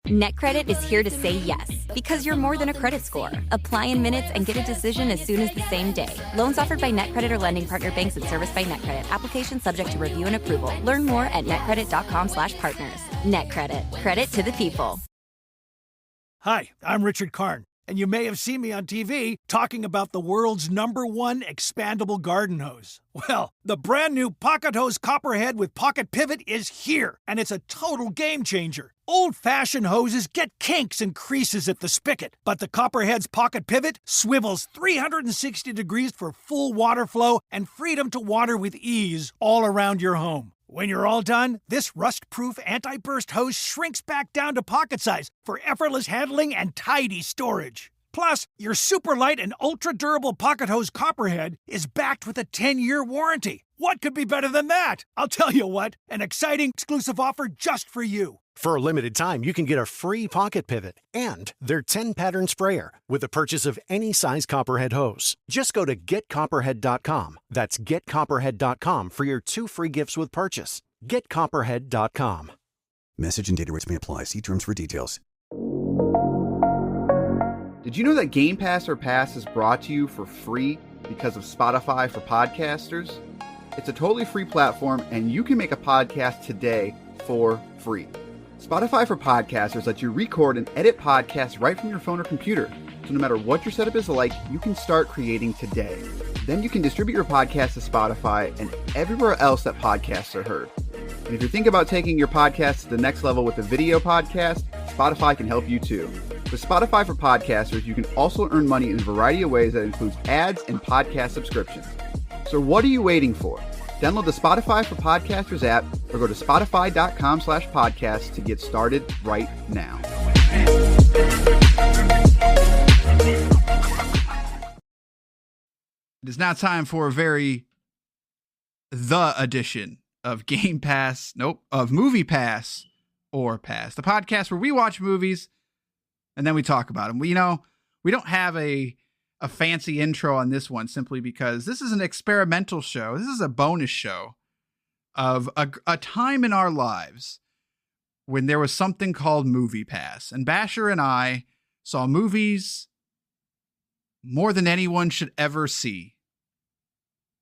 NetCredit is here to say yes, because you're more than a credit score. Apply in minutes and get a decision as soon as the same day. Loans offered by NetCredit or lending partner banks and serviced by NetCredit. Application subject to review and approval. Learn more at netcredit.com/partners. NetCredit. Credit to the people. Hi, I'm Richard Karn, and you may have seen me on TV talking about the world's #1 expandable garden hose. Well, the brand new Pocket Hose Copperhead with Pocket Pivot is here, and it's a total game changer. Old-fashioned hoses get kinks and creases at the spigot, but the Copperhead's Pocket Pivot swivels 360 degrees for full water flow and freedom to water with ease all around your home. When you're all done, this rust-proof anti-burst hose shrinks back down to pocket size for effortless handling and tidy storage. Plus, your super light and ultra-durable Pocket Hose Copperhead is backed with a 10-year warranty. What could be better than that? I'll tell you what, an exciting exclusive offer just for you. For a limited time, you can get a free Pocket Pivot and their 10-pattern sprayer with the purchase of any size Copperhead hose. Just go to getcopperhead.com. That's getcopperhead.com for your 2 free gifts with purchase. Getcopperhead.com. Message and data rates may apply. See terms for details. Did you know that Game Pass or Pass is brought to you for free because of Spotify for podcasters? It's a totally free platform, and you can make a podcast today for free. Spotify for Podcasters lets you record and edit podcasts right from your phone or computer. So no matter what your setup is like, you can start creating today. Then you can distribute your podcast to Spotify and everywhere else that podcasts are heard. And if you're thinking about taking your podcast to the next level with a video podcast, Spotify can help you too. With Spotify for Podcasters, you can also earn money in a variety of ways that includes ads and podcast subscriptions. So what are you waiting for? Download the Spotify for Podcasters app or go to spotify.com/podcast to get started right now. It is now time for the edition of of Movie Pass or Pass, the podcast where we watch movies and then we talk about them. We don't have a fancy intro on this one simply because this is an experimental show. This is a bonus show of a time in our lives when there was something called Movie Pass. And Basher and I saw movies more than anyone should ever see.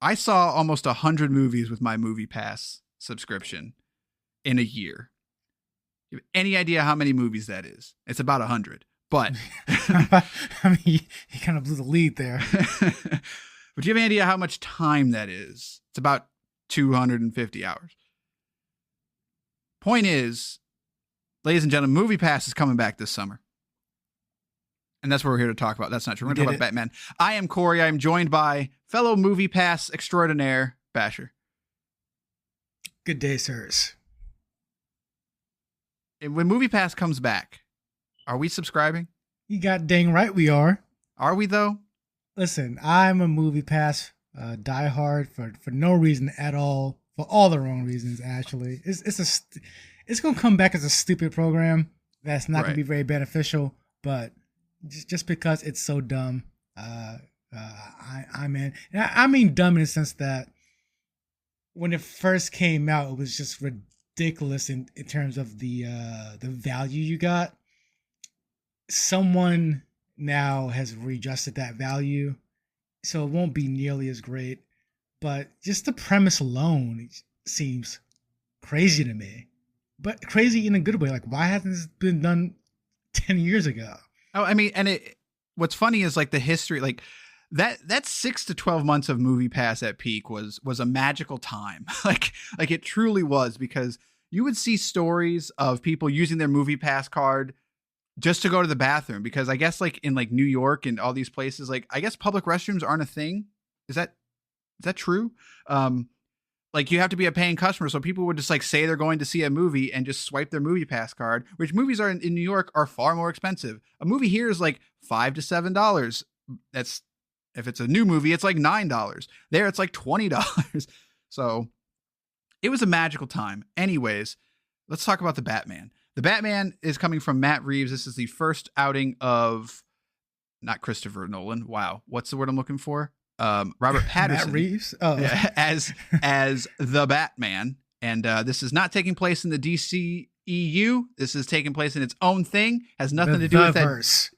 I saw almost 100 movies with my Movie Pass subscription in a year. You have any idea how many movies that is? It's about 100. But I mean, he kind of blew the lead there. But do you have any idea how much time that is? It's about 250 hours. Point is, ladies and gentlemen, Movie Pass is coming back this summer. And that's what we're here to talk about. That's not true. We're going to talk about Batman. I am Corey. I am joined by fellow Movie Pass extraordinaire, Basher. Good day, sirs. And when Movie Pass comes back, are we subscribing? You got dang right we are. Are we, though? Listen, I'm a Movie Pass diehard for no reason at all. For all the wrong reasons, actually. It's going to come back as a stupid program that's not going to be very beneficial, but just because it's so dumb, I'm in. And I mean dumb in the sense that when it first came out, it was just ridiculous in terms of the value you got. Someone now has readjusted that value, so it won't be nearly as great. But just the premise alone seems crazy to me. But crazy in a good way. Like, why hasn't this been done 10 years ago? Oh, I mean, and what's funny is like the history, like that 6 to 12 months of Movie Pass at peak was a magical time. like it truly was, because you would see stories of people using their Movie Pass card just to go to the bathroom, because I guess like in like New York and all these places, like I guess public restrooms aren't a thing. Is that true? Like you have to be a paying customer. So people would just like say they're going to see a movie and just swipe their Movie Pass card, which movies are in New York are far more expensive. A movie here is like $5 to $7. That's, if it's a new movie, it's like $9. There it's like $20. So it was a magical time. Anyways, let's talk about the Batman. The Batman is coming from Matt Reeves. This is the first outing of not Christopher Nolan. Wow. What's the word I'm looking for? Robert Patterson. Matt Reeves? Oh. as the Batman. And this is not taking place in the DC EU. This is taking place in its own thing. Has nothing to do with that. Verse.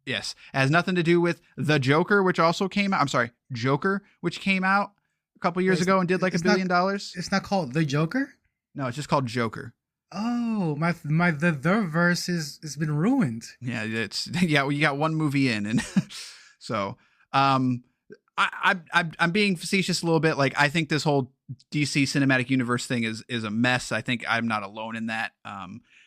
Yes. It has nothing to do with The Joker, which also came out. I'm sorry, Joker, which came out a couple years ago and did like $1 billion. It's not called The Joker? No, it's just called Joker. Oh, my the verse has been ruined. Yeah, well, you got one movie in, and so I'm being facetious a little bit. Like, I think this whole DC cinematic universe thing is a mess. I think I'm not alone in that.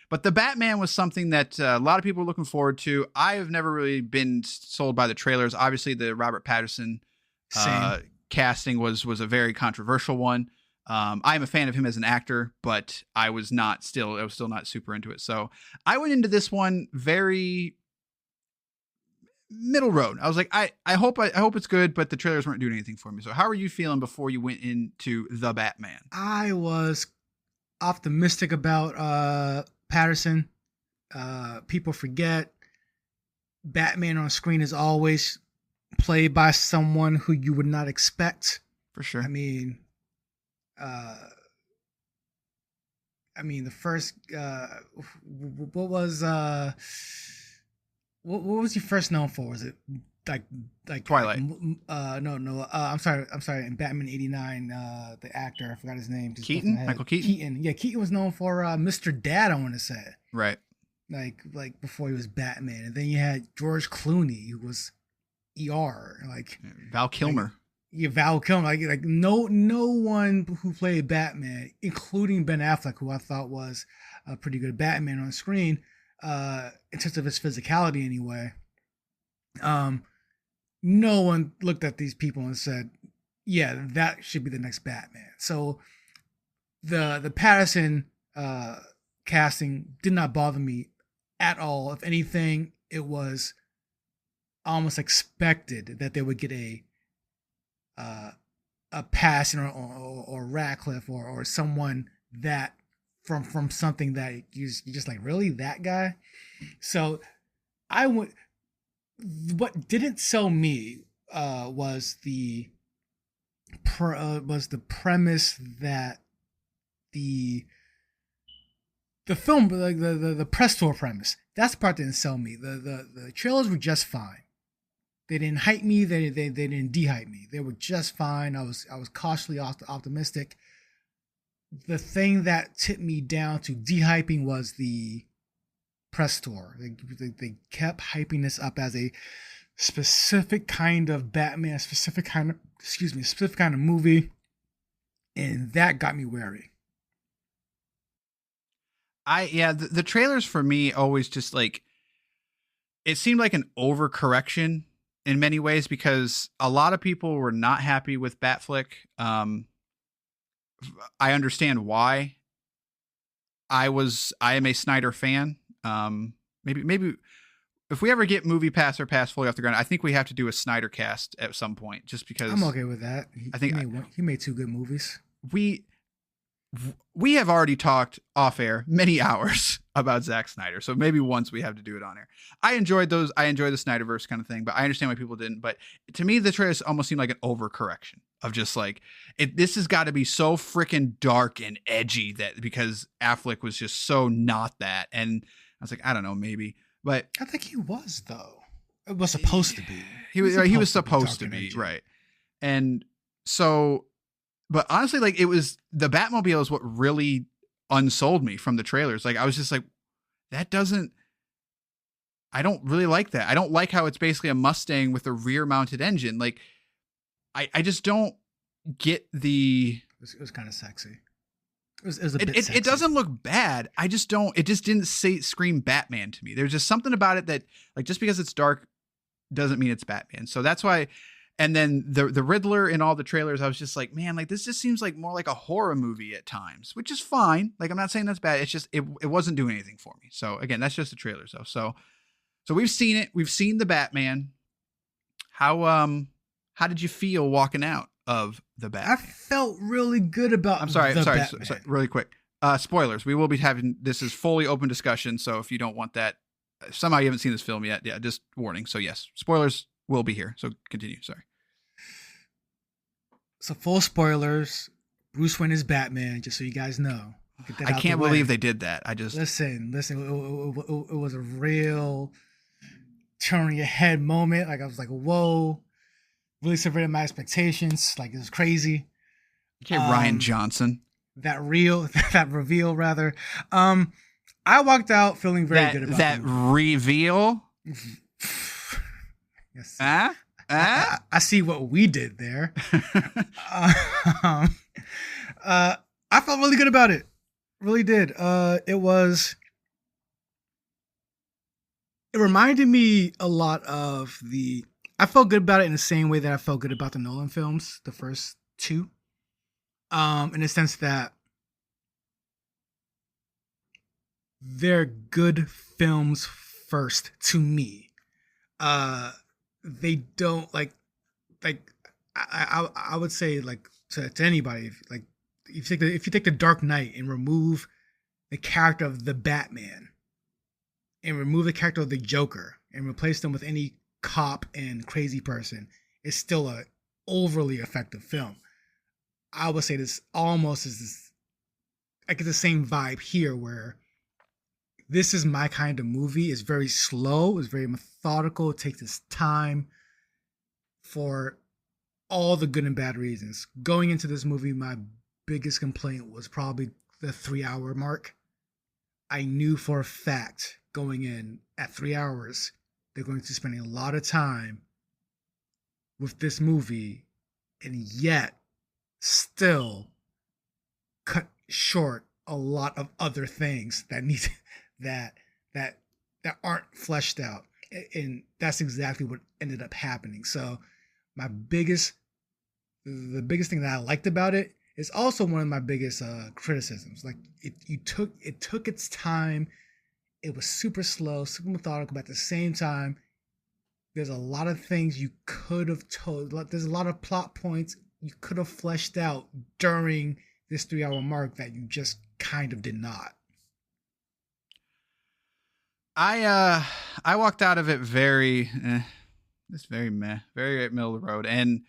But the Batman was something that a lot of people were looking forward to. I have never really been sold by the trailers. Obviously, the Robert Patterson casting was a very controversial one. I'm a fan of him as an actor, but I was still not super into it. So I went into this one very middle road. I was like, I hope it's good, but the trailers weren't doing anything for me. So how are you feeling before you went into The Batman? I was optimistic about Patterson. People forget Batman on screen is always played by someone who you would not expect. For sure. I mean, the first what was he first known for? Was it like Twilight? No. I'm sorry. In Batman '89, the actor, I forgot his name. Keaton? Michael Keaton. Yeah, Keaton was known for Mr. Dad, I want to say. Right. Like before he was Batman, and then you had George Clooney, who was ER, like Val Kilmer. Val Kilmer, like no one who played Batman, including Ben Affleck, who I thought was a pretty good Batman on screen, in terms of his physicality anyway. No one looked at these people and said, yeah, that should be the next Batman. So the Patterson casting did not bother me at all. If anything, it was almost expected that they would get a Patterson or Radcliffe or someone that from something that you're just like, really, that guy? So I went. What didn't sell me was the premise that the film, like the press tour premise, that's the part that didn't sell me. The trailers were just fine. They didn't hype me. They didn't de-hype me. They were just fine. I was cautiously optimistic. The thing that tipped me down to de-hyping was the press tour. They kept hyping this up as a specific kind of Batman, specific kind of movie, and that got me wary. The trailers for me always just like, it seemed like an overcorrection in many ways, because a lot of people were not happy with Batflick. I understand why. I am a Snyder fan. Maybe if we ever get Movie Pass or Pass fully off the ground, I think we have to do a Snyder cast at some point, just because I'm okay with that. He made 2 good movies. We have already talked off air many hours about Zack Snyder, so maybe once we have to do it on air. I enjoyed those. I enjoy the Snyderverse kind of thing, but I understand why people didn't. But to me, the trailers almost seemed like an overcorrection of just like, this has got to be so freaking dark and edgy that because Affleck was just so not that. And I was like, I don't know, maybe, but I think he was, though. It was supposed to be. He was supposed to be, right. And so, but honestly, like, it was the Batmobile is what really unsold me from the trailers. Like, I was just like, I don't really like that. I don't like how it's basically a Mustang with a rear mounted engine. Like, I just don't get the. It was kind of sexy. It was a bit sexy. It doesn't look bad. It just didn't scream Batman to me. There's just something about it that, like, just because it's dark doesn't mean it's Batman. So that's why. And then the Riddler in all the trailers, I was just like, man, like, this just seems like more like a horror movie at times, which is fine. Like, I'm not saying that's bad. It's just, it wasn't doing anything for me. So again, that's just the trailers though. So we've seen it. We've seen the Batman. How did you feel walking out of the Batman? I felt really good about. I'm sorry, Batman. really quick. Spoilers. We will be having, this is fully open discussion. So if you don't want that, somehow you haven't seen this film yet. Yeah, just warning. So yes, spoilers will be here. So continue. Sorry. So full spoilers. Bruce Wayne is Batman, just so you guys know. I can't believe they did that. I just listen. It was a real turn your head moment. Like I was like, whoa, really subverted my expectations. Like it was crazy. Okay, Ryan Johnson. That reveal rather. I walked out feeling very good about that reveal. Yes. I see what we did there. I felt really good about it. Really did. It reminded me a lot of I felt good about it in the same way that I felt good about the Nolan films, the first two. In the sense that they're good films first to me. They don't like I would say like to anybody if you take the Dark Knight and remove the character of the Batman and remove the character of the Joker and replace them with any cop and crazy person, it's still a overly effective film. I would say this almost is this. I get the same vibe here, where this is my kind of movie. It's very slow. It's very methodical. It takes its time for all the good and bad reasons. Going into this movie, my biggest complaint was probably the 3-hour mark. I knew for a fact going in at 3 hours, they're going to spend a lot of time with this movie, and yet still cut short a lot of other things that need that aren't fleshed out, and that's exactly what ended up happening. So the biggest thing that I liked about it is also one of my biggest criticisms. Like it took its time. It was super slow, super methodical, but at the same time, there's a lot of things you could have told. There's a lot of plot points you could have fleshed out during this 3-hour mark that you just kind of did not. I walked out of it very very middle of the road, and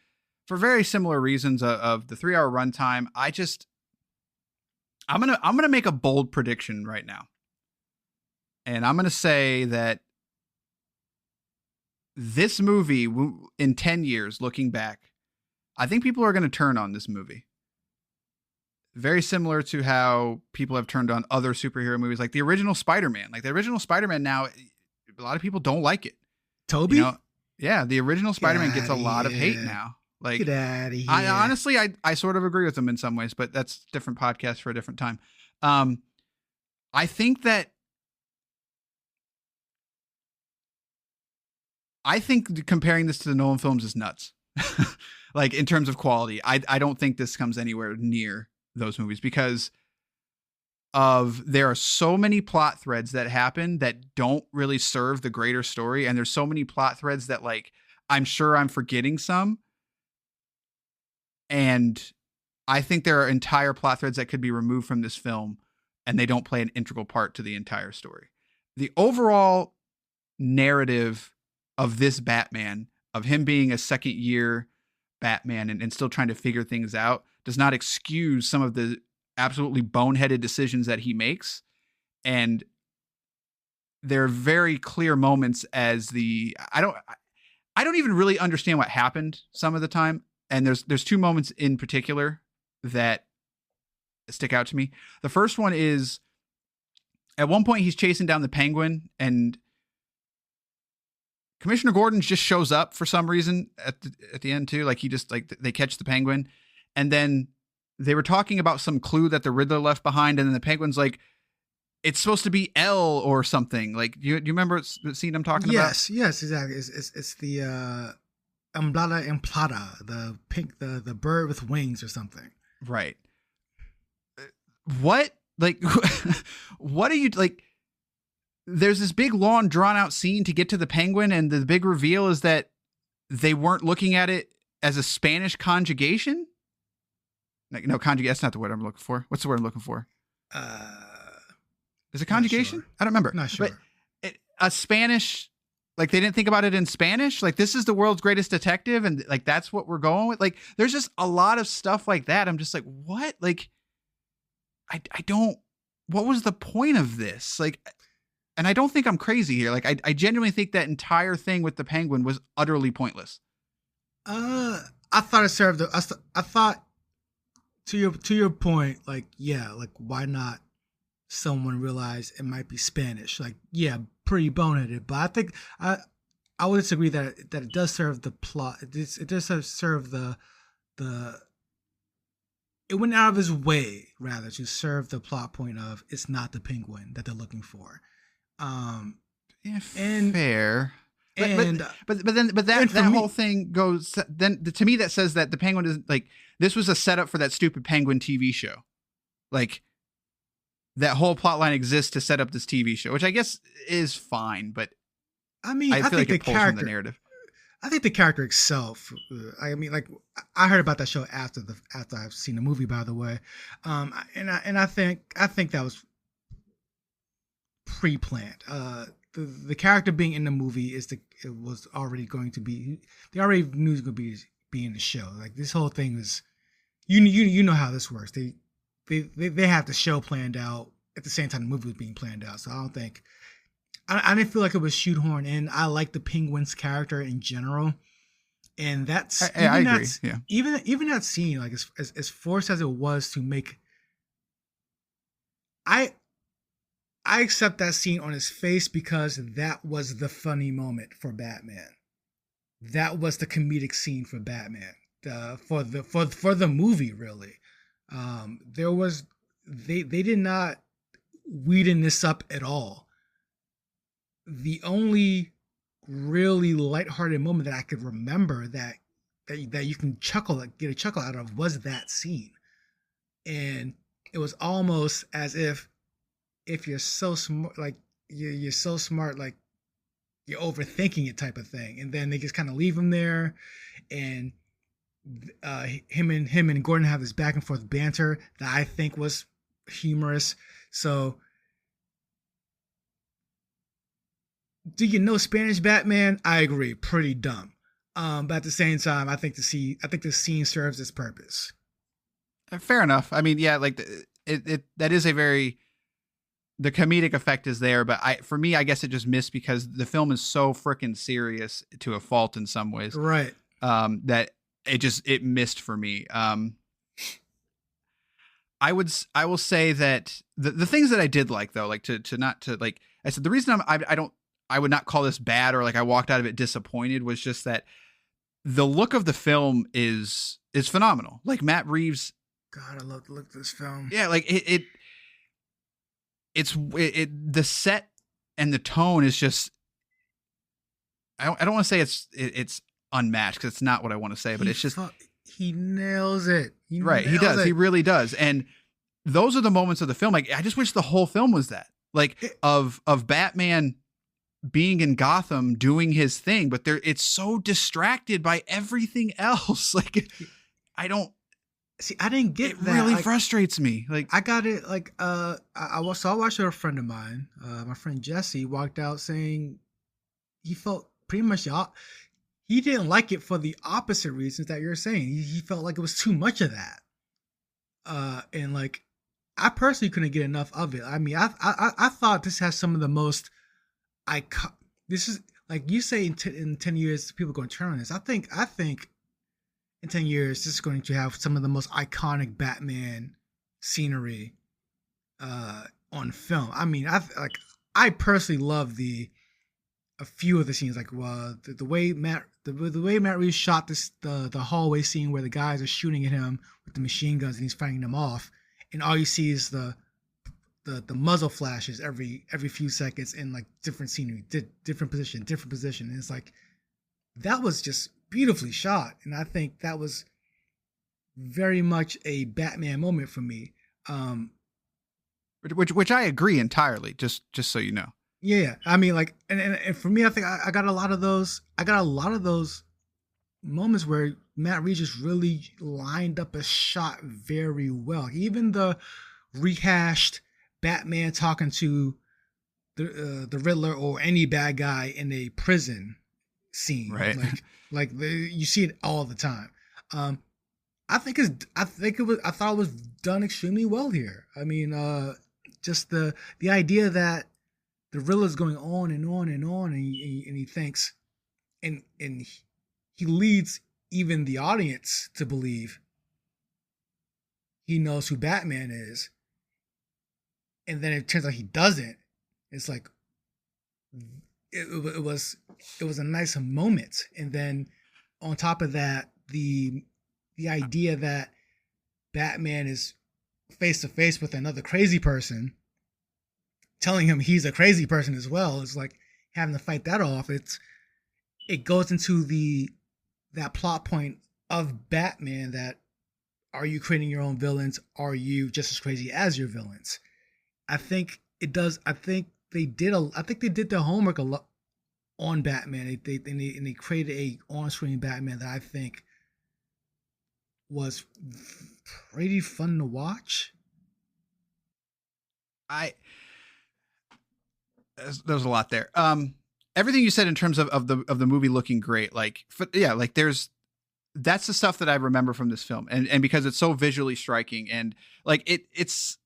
for very similar reasons of the 3-hour runtime. I'm gonna make a bold prediction right now, and I'm gonna say that this movie in 10 years, looking back, I think people are going to turn on this movie. Very similar to how people have turned on other superhero movies, like the original Spider-Man. Like the original Spider-Man now, a lot of people don't like it. Toby? You know, yeah, the original Spider-Man gets a lot of hate now. Like, get out of here. I sort of agree with them in some ways, but that's a different podcast for a different time. I think comparing this to the Nolan films is nuts. Like in terms of quality, I don't think this comes anywhere near those movies because there are so many plot threads that happen that don't really serve the greater story. And there's so many plot threads that, like, I'm sure I'm forgetting some. And I think there are entire plot threads that could be removed from this film and they don't play an integral part to the entire story. The overall narrative of this Batman, of him being a second year Batman and still trying to figure things out, does not excuse some of the absolutely boneheaded decisions that he makes. And there are very clear moments as I don't even really understand what happened some of the time. And there's two moments in particular that stick out to me. The first one is at one point he's chasing down the Penguin and Commissioner Gordon just shows up for some reason at the end too. Like he just, like, they catch the Penguin, and then they were talking about some clue that the Riddler left behind. And then the Penguin's like, it's supposed to be L or something. Like, do you remember the scene I'm talking about? Yes, exactly. It's the Umbrella Implata, the pink, the bird with wings or something. Right. What? Like, what are you like? There's this big, long, drawn-out scene to get to the Penguin, and the big reveal is that they weren't looking at it as a Spanish conjugation. Like, no, conjugation. That's not the word I'm looking for. What's the word I'm looking for? Is it conjugation? Sure. I don't remember. Not sure. But a Spanish, like, they didn't think about it in Spanish. Like, this is the world's greatest detective, and like that's what we're going with. Like, there's just a lot of stuff like that. I'm just like, what? Like, I don't, what was the point of this? Like, and I don't think I'm crazy here. Like, I genuinely think that entire thing with the Penguin was utterly pointless. I thought it served. I thought to your point, like, yeah, like, why not someone realize it might be Spanish? Like, yeah, pretty boneheaded, but I think I would disagree that it does serve the plot. It does serve the it went out of his way rather to serve the plot point of it's not the Penguin that they're looking for. Yeah, and fair. And but that whole thing goes, then to me that says that the Penguin is like, this was a setup for that stupid Penguin TV show. Like, that whole plot line exists to set up this TV show, which I guess is fine, but I mean, I feel think like it the pulls character, from the narrative. I think the character itself. I mean, like, I heard about that show after I've seen the movie, by the way, and I think that was pre-planned. The character being in the movie it was already going to be. They already knew it was going to be in the show. Like, this whole thing was, you know how this works. They have the show planned out at the same time the movie was being planned out. So I don't think. I didn't feel like it was shoehorned in. I like the Penguin's character in general, and that's I agree. Yeah. Even that scene, like, as forced as it was to make, I accept that scene on his face because that was the funny moment for Batman. That was the comedic scene for Batman. For the movie, really. They did not weeden this up at all. The only really lighthearted moment that I could remember that you can get a chuckle out of was that scene. And it was almost as if you're so smart, like you're so smart, like you're overthinking it type of thing. And then they just kind of leave him there, and him and Gordon have this back and forth banter that I think was humorous. So, do you know Spanish Batman? I agree, pretty dumb. But at the same time, I think the scene serves its purpose. Fair enough. I mean, yeah, like that is the comedic effect is there, but for me, I guess it just missed because the film is so freaking serious to a fault in some ways. Right. That it missed for me. I will say that the things that I did like, though, like to like I said, the reason I would not call this bad or like I walked out of it disappointed was just that the look of the film is phenomenal. Like, Matt Reeves. God, I love the look of this film. Yeah, like the set and the tone is just, I don't want to say it's unmatched because it's not what I want to say, but it's just he nails it. He does. He really does. And those are the moments of the film. Like, I just wish the whole film was that, like, of Batman being in Gotham doing his thing, but it's so distracted by everything else. Like, I didn't get that. It really frustrates me. Like, I got it. Like, I watched it with a friend of mine. My friend Jesse walked out saying he felt pretty much he didn't like it for the opposite reasons that you're saying. He felt like it was too much of that. And like, I personally couldn't get enough of it. I mean, I thought this has some of the most this is, like you say, in 10 years people are going to turn on this. I think in 10 years this is going to have some of the most iconic Batman scenery on film. I mean, I personally love a few of the scenes, like the way Matt Reeves shot the hallway scene where the guys are shooting at him with the machine guns and he's fighting them off, and all you see is the muzzle flashes every few seconds in like different scenery, different position. And it's like, that was just beautifully shot, and I think that was very much a Batman moment for me. Which I agree entirely. Just so you know. Yeah, I mean, like, and for me, I think I got a lot of those. I got a lot of those moments where Matt Reeves just really lined up a shot very well. Even the rehashed Batman talking to the Riddler or any bad guy in a prison scene, right? You see it all the time. I thought it was done extremely well here. I mean, just the idea that the Riddler's going on and on and on, and he thinks, and he leads even the audience to believe he knows who Batman is, and then it turns out he doesn't. It's like it was a nice moment, and then on top of that, the idea that Batman is face to face with another crazy person, telling him he's a crazy person as well, is like having to fight that off. It goes into that plot point of Batman that, are you creating your own villains? Are you just as crazy as your villains? I think it does. I think they did their homework a lot on Batman. They created a on-screen Batman that I think was pretty fun to watch. There's a lot there. Everything you said in terms of the movie looking great, that's the stuff that I remember from this film, and because it's so visually striking, and like it's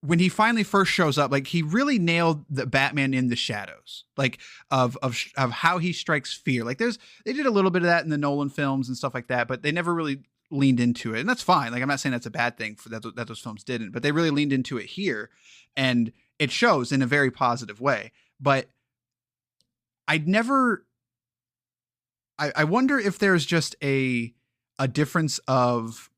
when he finally first shows up, like he really nailed the Batman in the shadows, like of how he strikes fear. Like they did a little bit of that in the Nolan films and stuff like that, but they never really leaned into it, and that's fine. Like I'm not saying that's a bad thing for that those films didn't, but they really leaned into it here, and it shows in a very positive way. But I wonder if there's just a difference of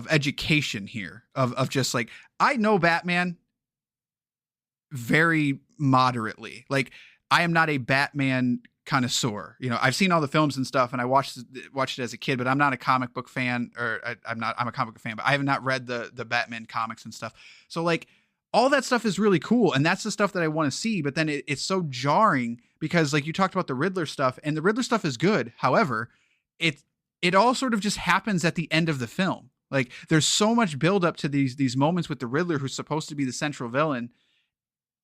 education here, of just like, I know Batman very moderately. Like I am not a Batman connoisseur. You know, I've seen all the films and stuff, and I watched it as a kid, but I'm not a comic book fan, or I'm a comic book fan, but I have not read the Batman comics and stuff. So like all that stuff is really cool, and that's the stuff that I want to see. But then it's so jarring because like you talked about the Riddler stuff, and the Riddler stuff is good. However, it all sort of just happens at the end of the film. Like there's so much build up to these moments with the Riddler, who's supposed to be the central villain.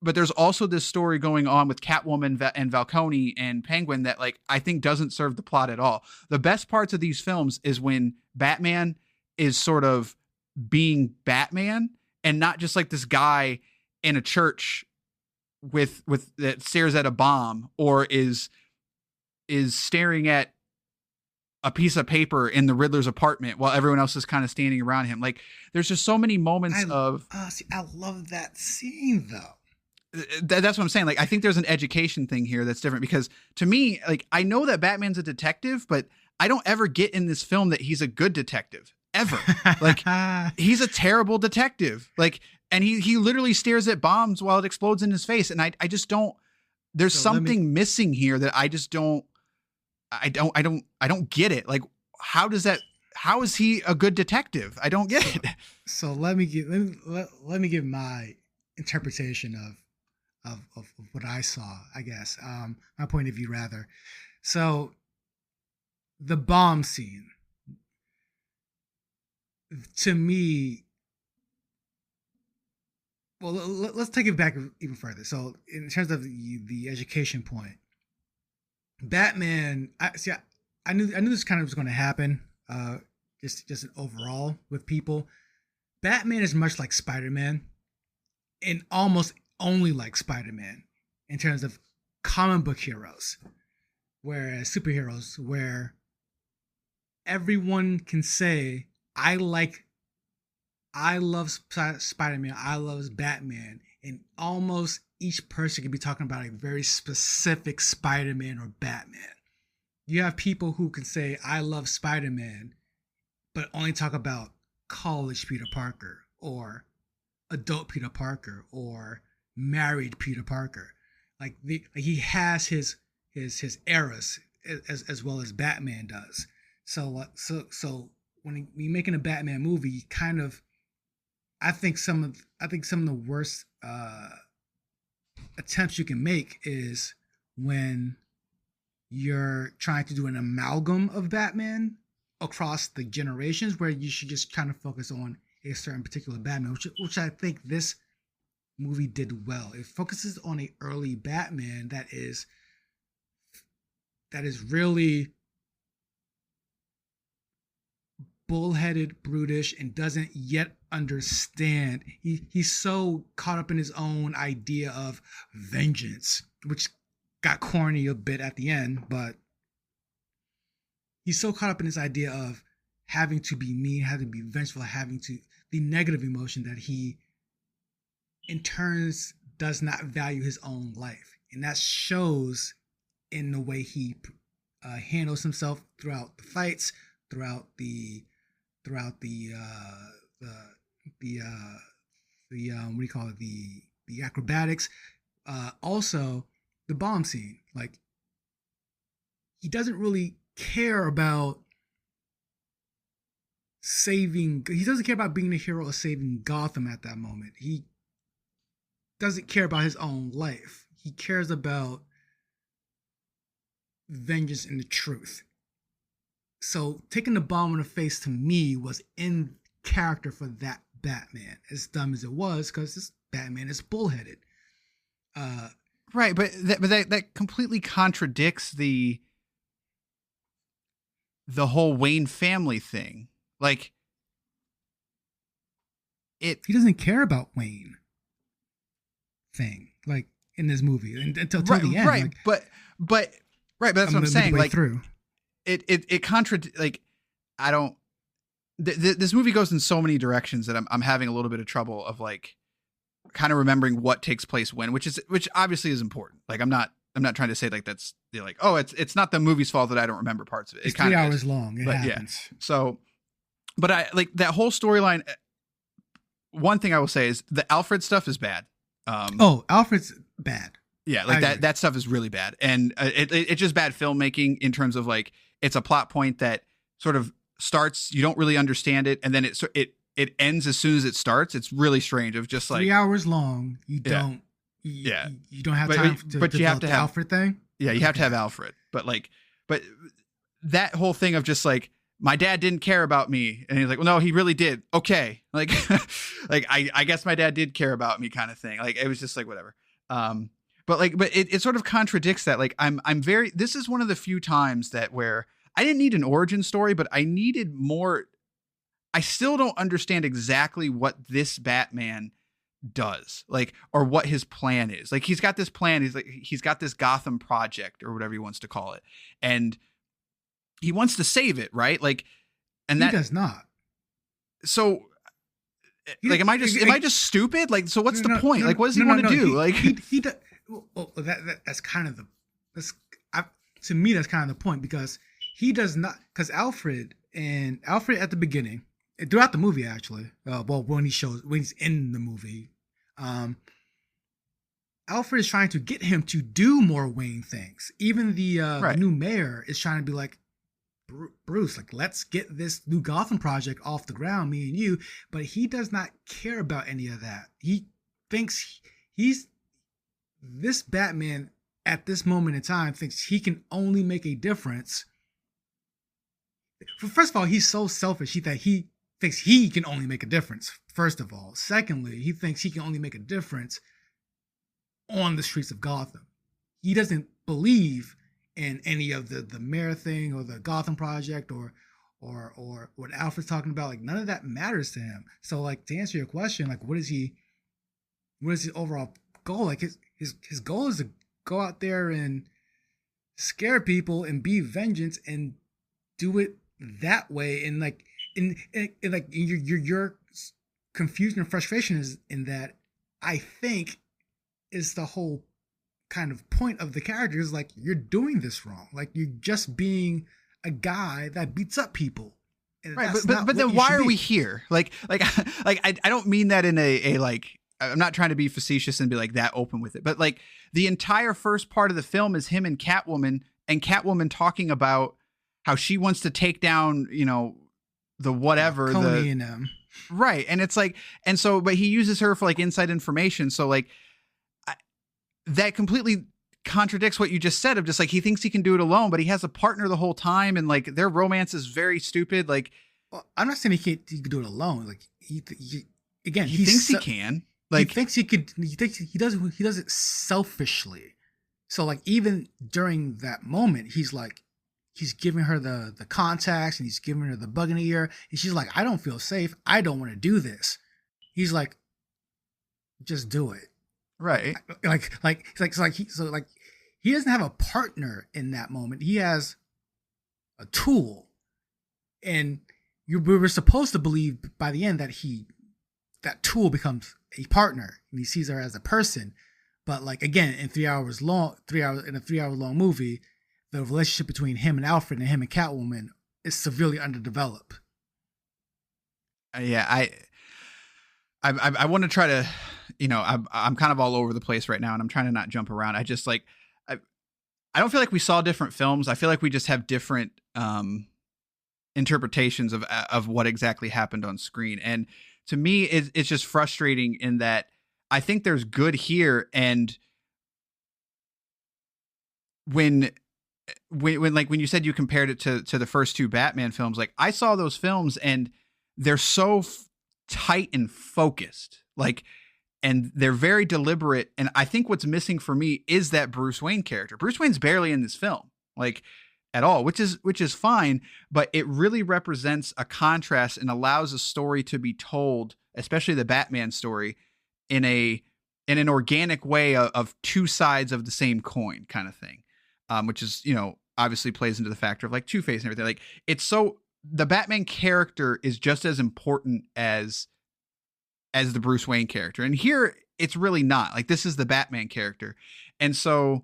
But there's also this story going on with Catwoman and Falcone and Penguin that like I think doesn't serve the plot at all. The best parts of these films is when Batman is sort of being Batman, and not just like this guy in a church with that stares at a bomb, or is staring at a piece of paper in the Riddler's apartment while everyone else is kind of standing around him. Like there's just so many moments I love that scene though. That's what I'm saying. Like, I think there's an education thing here that's different, because to me, like, I know that Batman's a detective, but I don't ever get in this film that he's a good detective ever. Like he's a terrible detective. Like, and he literally stares at bombs while it explodes in his face. And I just don't, there's something missing here that I just don't, I don't get it. Like, how is he a good detective? I don't get it. So let me give my interpretation of what I saw, I guess. My point of view, rather. So the bomb scene, to me, well, let's take it back even further. So in terms of the education point, Batman, I knew this kind of was going to happen, just overall with people. Batman is much like Spider-Man, and almost only like Spider-Man in terms of comic book heroes, whereas superheroes, where everyone can say, I love Spider-Man, I love Batman, and almost each person can be talking about a very specific Spider-Man or Batman. You have people who can say, I love Spider-Man, but only talk about college Peter Parker, or adult Peter Parker, or married Peter Parker. Like he has his eras as well as Batman does. So when you're making a Batman movie, kind of, I think some of the worst attempts you can make is when you're trying to do an amalgam of Batman across the generations, where you should just kind of focus on a certain particular Batman, which I think this movie did well. It focuses on a early Batman that is really bullheaded, brutish, and doesn't yet understand. He's so caught up in his own idea of vengeance, which got corny a bit at the end, but he's so caught up in his idea of having to be mean, having to be vengeful, having to the negative emotion that he in turns does not value his own life. And that shows in the way he handles himself throughout the fights, throughout the what do you call it, the acrobatics, also the bomb scene. Like, he doesn't really care about he doesn't care about being the hero or saving Gotham at that moment. He doesn't care about his own life. He cares about vengeance and the truth. So taking the bomb in the face, to me, was in character for that Batman, as dumb as it was, because this Batman is bullheaded. Right, but that completely contradicts the whole Wayne family thing. Like, he doesn't care about Wayne thing, like, in this movie until the end. Right, like, but that's what I'm saying. Like, through. It contradicts. Like, I don't. This movie goes in so many directions that I'm having a little bit of trouble of, like, kind of remembering what takes place when, which obviously is important. Like, I'm not trying to say, like, that's, you know, like, oh, it's not the movie's fault that I don't remember parts of it. It's 3 hours long. It happens. Yeah. So, but I like that whole storyline. One thing I will say is the Alfred stuff is bad. Alfred's bad. Yeah, like that stuff is really bad, and it's just bad filmmaking in terms of, like, it's a plot point that sort of starts, you don't really understand it, and then it ends as soon as it starts. It's really strange. Of just like 3 hours long. You don't have time to you have to have Alfred thing. Yeah, you have to have Alfred, but that whole thing of just like, my dad didn't care about me, and he's like, well, no, he really did. Okay, like like I guess my dad did care about me, kind of thing. Like, it was just like, whatever. But it sort of contradicts that. Like, this is one of the few times that where I didn't need an origin story, but I needed more. I still don't understand exactly what this Batman does, like, or what his plan is. Like, he's got this plan. He's got this Gotham project, or whatever he wants to call it. And he wants to save it, right? Like, and he does not. So, like, am I just stupid? Like, so what's the point? Like, what does he want to do? That's kind of to me, that's kind of the point, because he does not, because Alfred at the beginning, throughout the movie, actually, when he's in the movie, Alfred is trying to get him to do more Wayne things. Even the new mayor is trying to be like, Bruce, like, let's get this new Gotham project off the ground, me and you. But he does not care about any of that. He thinks this Batman at this moment in time thinks he can only make a difference. First of all, he's so selfish that he thinks he can only make a difference, first of all. Secondly, he thinks he can only make a difference on the streets of Gotham. He doesn't believe in any of the mayor thing or the Gotham project or what Alfred's talking about. Like, none of that matters to him. So, like, to answer your question, like, what is his overall goal? Like, his goal is to go out there and scare people and be vengeance and do it that way. And like, your confusion and frustration is in that, I think, is the whole kind of point of the character, is like, you're doing this wrong. Like, you're just being a guy that beats up people. And right, but then why are we here? Like I don't mean that in a like, I'm not trying to be facetious and be like that open with it, but like, the entire first part of the film is him and Catwoman talking about how she wants to take down, you know, the whatever, Coney and them. Right. And it's like, and so, but he uses her for like inside information. So like, that completely contradicts what you just said, of just like, he thinks he can do it alone, but he has a partner the whole time, and like, their romance is very stupid. Like, well, I'm not saying he can do it alone. Like, he thinks he can. Like, he thinks he could. He thinks he does it selfishly. So like even during that moment, he's giving her the contacts and he's giving her the bug in the ear, and she's like, I don't feel safe. I don't want to do this. He's like, just do it. Right. He doesn't have a partner in that moment. He has a tool, and we were supposed to believe by the end that that tool becomes a partner, and he sees her as a person. But like again, in a 3 hour long movie, the relationship between him and Alfred and him and Catwoman is severely underdeveloped. Yeah, I want to try to, I'm kind of all over the place right now, and I'm trying to not jump around. I just like, I don't feel like we saw different films. I feel like we just have different interpretations of what exactly happened on screen. And to me, it's just frustrating in that I think there's good here. And when you said you compared it to the first two Batman films, like I saw those films and they're so tight and focused, like, and they're very deliberate. And I think what's missing for me is that Bruce Wayne character. Bruce Wayne's barely in this film, like at all, which is fine, but it really represents a contrast and allows a story to be told, especially the Batman story, in an organic way of two sides of the same coin kind of thing. Which is, obviously plays into the factor of like Two-Face and everything. Like it's so the Batman character is just as important as the Bruce Wayne character. And here it's really not. Like this is the Batman character. And so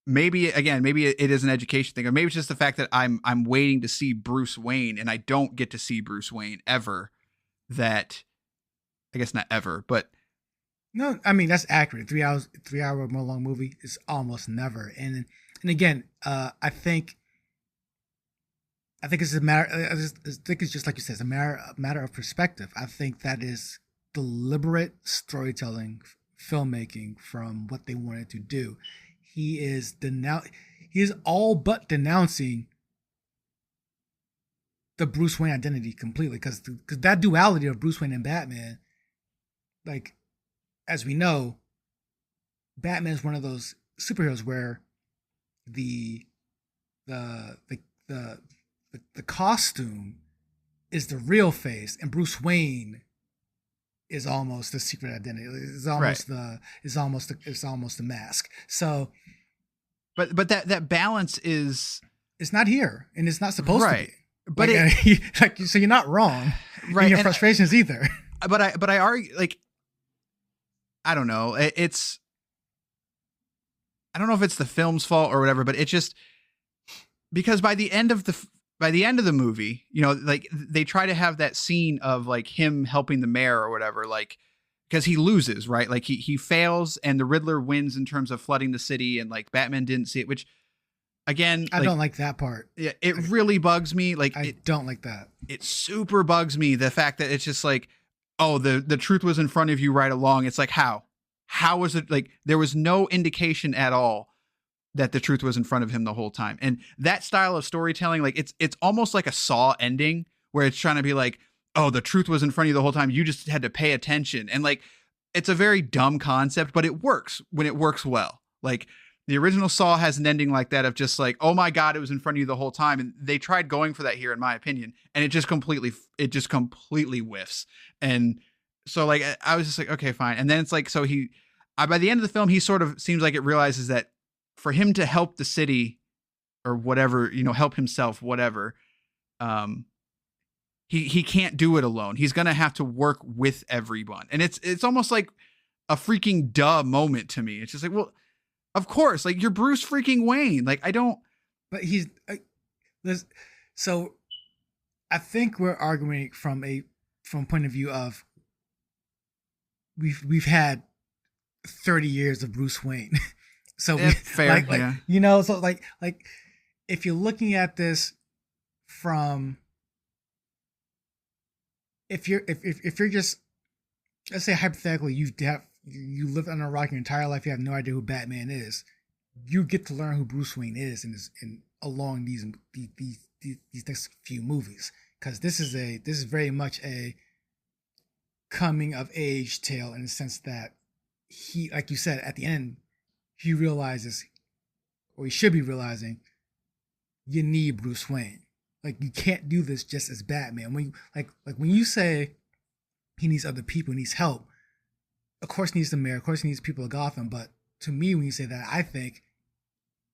maybe it is an education thing, or maybe it's just the fact that I'm waiting to see Bruce Wayne and I don't get to see Bruce Wayne ever. That I guess not ever, but no, I mean that's accurate. 3 hours, 3 hour or more long movie is almost never. And again, I think it's a matter. I think it's just like you said, it's a matter of perspective. I think that is deliberate storytelling, filmmaking from what they wanted to do. He is all but denouncing the Bruce Wayne identity completely, because that duality of Bruce Wayne and Batman, like as we know, Batman is one of those superheroes where the costume is the real face, and Bruce Wayne is almost the secret identity. It's almost right. It's almost the mask. So, but that balance is it's not here, and it's not supposed right. to be. But so you're not wrong, right? In your frustrations either. But I argue, like, I don't know. I don't know if it's the film's fault or whatever, but it just because by the end of the movie, like they try to have that scene of like him helping the mayor or whatever, like because he loses, right? Like he fails and the Riddler wins in terms of flooding the city, and like Batman didn't see it, which again, I don't like that part. Yeah, it really bugs me. Like I don't like that. It super bugs me, the fact that it's just like, oh, the truth was in front of you right along. It's like, how was it? Like there was no indication at all that the truth was in front of him the whole time. And that style of storytelling, like it's almost like a Saw ending where it's trying to be like, oh, the truth was in front of you the whole time. You just had to pay attention. And like, it's a very dumb concept, but it works when it works well. Like the original Saw has an ending like that of just like, oh my God, it was in front of you the whole time. And they tried going for that here, in my opinion. And it just completely whiffs. And so like, I was just like, okay, fine. And then it's like, so by the end of the film, he sort of seems like it realizes that for him to help the city or whatever, help himself, whatever, he can't do it alone. He's going to have to work with everyone. And it's almost like a freaking duh moment to me. It's just like, well, of course, like you're Bruce freaking Wayne. Like I don't, but so I think we're arguing from point of view of we've had 30 years of Bruce Wayne. So fair, yeah. So like if you're looking at this from if you're just, let's say hypothetically you lived under a rock your entire life, you have no idea who Batman is, you get to learn who Bruce Wayne is in along these next few movies, because this is very much a coming of age tale in the sense that he, like you said at the end, he realizes, or he should be realizing, you need Bruce Wayne. Like, you can't do this just as Batman. When when you say he needs other people, he needs help, of course he needs the mayor, of course he needs people of Gotham, but to me, when you say that, I think,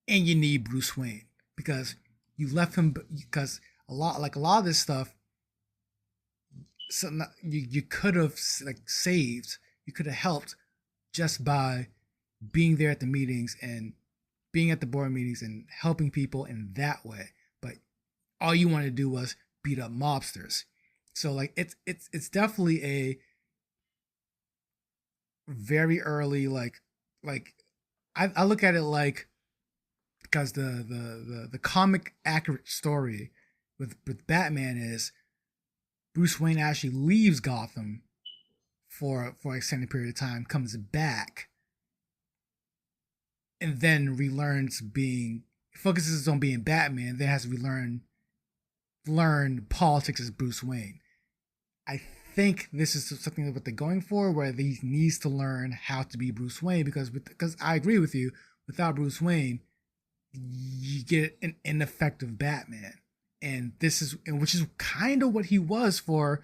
and you need Bruce Wayne, because you left him, because a lot of this stuff, so you could have saved, you could have helped just by being there at the meetings and being at the board meetings and helping people in that way. But all you wanted to do was beat up mobsters. So like it's definitely a very early like I look at it like, because the comic accurate story with Batman is Bruce Wayne actually leaves Gotham for an extended period of time, comes back, and then focuses on being Batman, then has to learn politics as Bruce Wayne. I think this is something that they're going for, where he needs to learn how to be Bruce Wayne, because I agree with you, without Bruce Wayne, you get an ineffective Batman. And which is kind of what he was for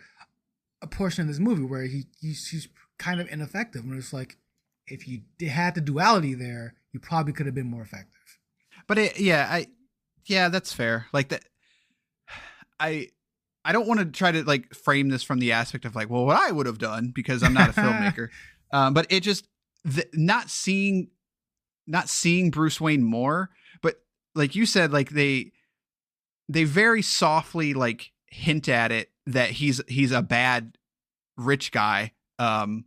a portion of this movie, where he's kind of ineffective. And it's like, if you had the duality there, you probably could have been more effective. But that's fair. Like that, I don't want to try to like frame this from the aspect of like, well, what I would have done, because I'm not a filmmaker. But it just not seeing Bruce Wayne more. But like you said, like they very softly like hint at it that he's a bad rich guy, in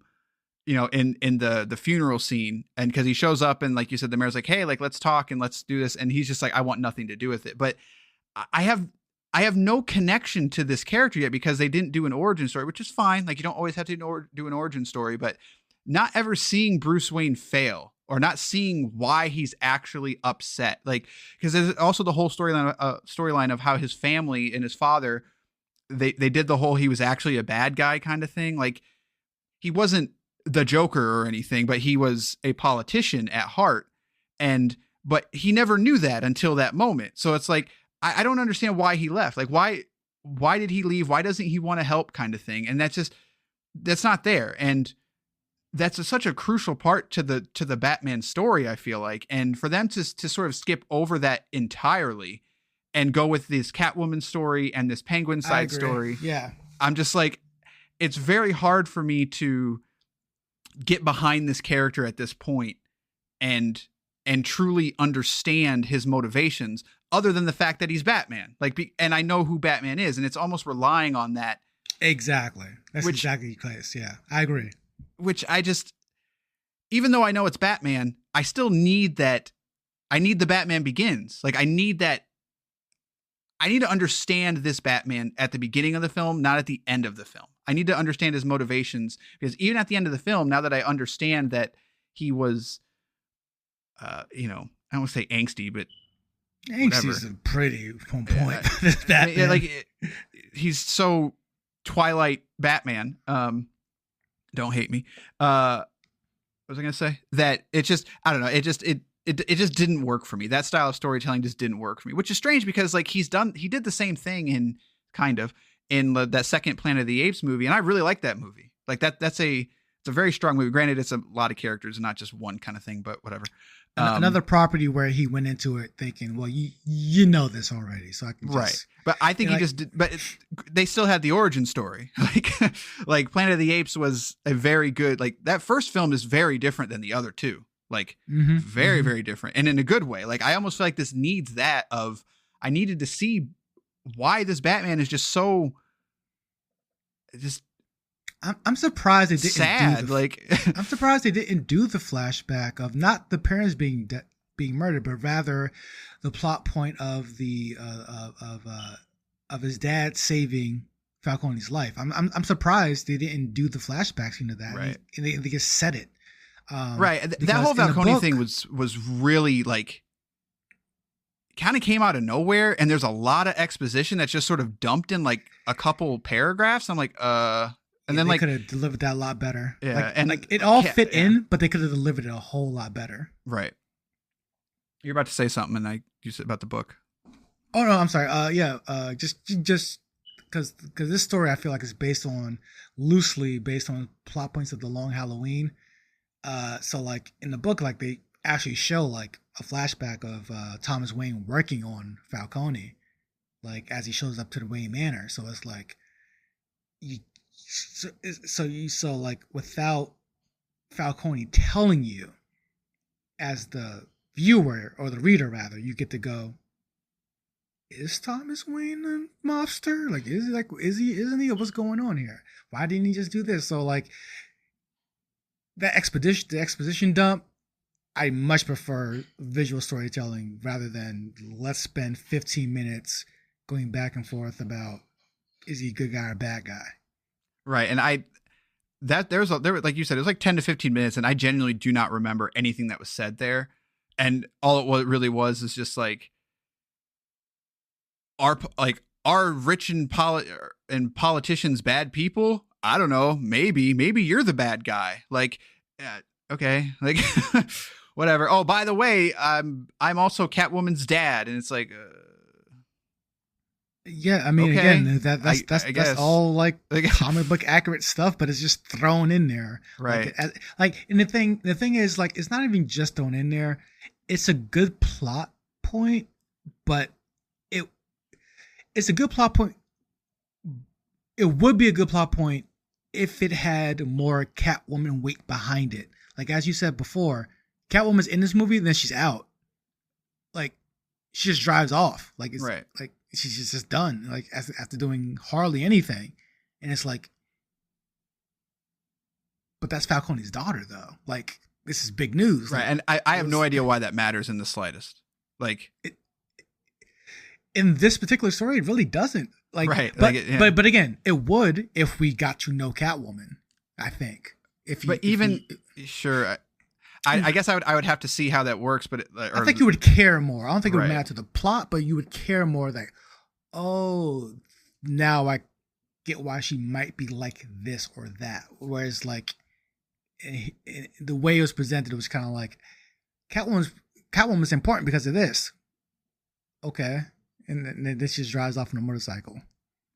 the funeral scene. And because he shows up and like you said, the mayor's like, hey, like, let's talk and let's do this. And he's just like, I want nothing to do with it. But I have no connection to this character yet, because they didn't do an origin story, which is fine. Like, you don't always have to do an origin story, but not ever seeing Bruce Wayne fail, or not seeing why he's actually upset. Like, because there's also the whole storyline of how his family and his father, they did the whole, he was actually a bad guy kind of thing. Like, he wasn't the Joker or anything, but he was a politician at heart. But he never knew that until that moment. So it's like, I don't understand why he left. Like, why did he leave? Why doesn't he want to help, kind of thing? And that's not there. And that's such a crucial part to the Batman story, I feel like. And for them to sort of skip over that entirely and go with this Catwoman story and this Penguin side story. Yeah. I'm just like, it's very hard for me to get behind this character at this point and truly understand his motivations, other than the fact that he's Batman. And I know who Batman is, and it's almost relying on that. Exactly. That's exactly the case. Yeah, I agree. Which even though I know it's Batman, I still need that. I need the Batman Begins. Like, I need that. I need to understand this Batman at the beginning of the film, not at the end of the film. I need to understand his motivations, because even at the end of the film, now that I understand that he was, I don't want to say angsty, but angsty's a pretty on point. This Batman. Yeah, like he's so Twilight Batman. Don't hate me. What was I going to say? That it just, I don't know. It just didn't work for me. That style of storytelling just didn't work for me, which is strange, because like he did the same thing in that second Planet of the Apes movie. And I really like that movie. Like it's a very strong movie. Granted, it's a lot of characters and not just one kind of thing, but whatever. Another property where he went into it thinking, well, you know this already, so I can just... Right. But I think he just did, but they still had the origin story. Like Planet of the Apes was a very good, like that first film is very different than the other two. Like very, very different. And in a good way. Like, I almost feel like this needs that of, I needed to see why this Batman is just so I'm surprised they didn't sad. I'm surprised they didn't do the flashback of not the parents being murdered, but rather the plot point of the of his dad saving Falcone's life. I'm surprised they didn't do the flashbacks into that. Right. And they just said it. Right. That whole Falcone thing was really like, kind of came out of nowhere, and there's a lot of exposition that's just sort of dumped in like a couple paragraphs. I'm like, and then they like could have delivered that a lot better. Yeah, it all fit in, but they could have delivered it a whole lot better. Right. You're about to say something, and you said about the book. Oh no, I'm sorry. Just because this story I feel like is loosely based on plot points of The Long Halloween. So like in the book, like they actually show like a flashback of Thomas Wayne working on Falcone, like as he shows up to the Wayne Manor. So it's like so like without Falcone telling you, as the viewer or the reader rather, you get to go, is Thomas Wayne a mobster? Like, isn't he? What's going on here? Why didn't he just do this? So like the exposition dump, I much prefer visual storytelling rather than let's spend 15 minutes going back and forth about is he a good guy or a bad guy. Right. And there was like you said, it was like 10 to 15 minutes, and I genuinely do not remember anything that was said there. And all it really was is just like are rich and politicians bad people? I don't know. Maybe you're the bad guy. Like, okay, like whatever. Oh, by the way, I'm also Catwoman's dad, and it's like, yeah. I mean, okay. Again, that's all like comic book accurate stuff, but it's just thrown in there, right? And the thing is, like, it's not even just thrown in there. It's a good plot point, but it's a good plot point. It would be a good plot point if it had more Catwoman weight behind it. Like, as you said before, Catwoman's in this movie, and then she's out. Like, she just drives off. Like, it's right. Like she's just done. Like, after doing hardly anything, and it's like, but that's Falcone's daughter, though. Like, this is big news. Right, like, and I have no idea why that matters in the slightest. Like, in this particular story, it really doesn't. Like, right. But, like yeah. but again, it would if we got to know Catwoman. I think. Sure. I guess I would have to see how that works, but I think you would care more. I don't think it would right. matter to the plot, but you would care more that, oh, now I get why she might be like this or that. Whereas, like, the way it was presented, it was kind of like Catwoman's important because of this. Okay. And then this just drives off on a motorcycle.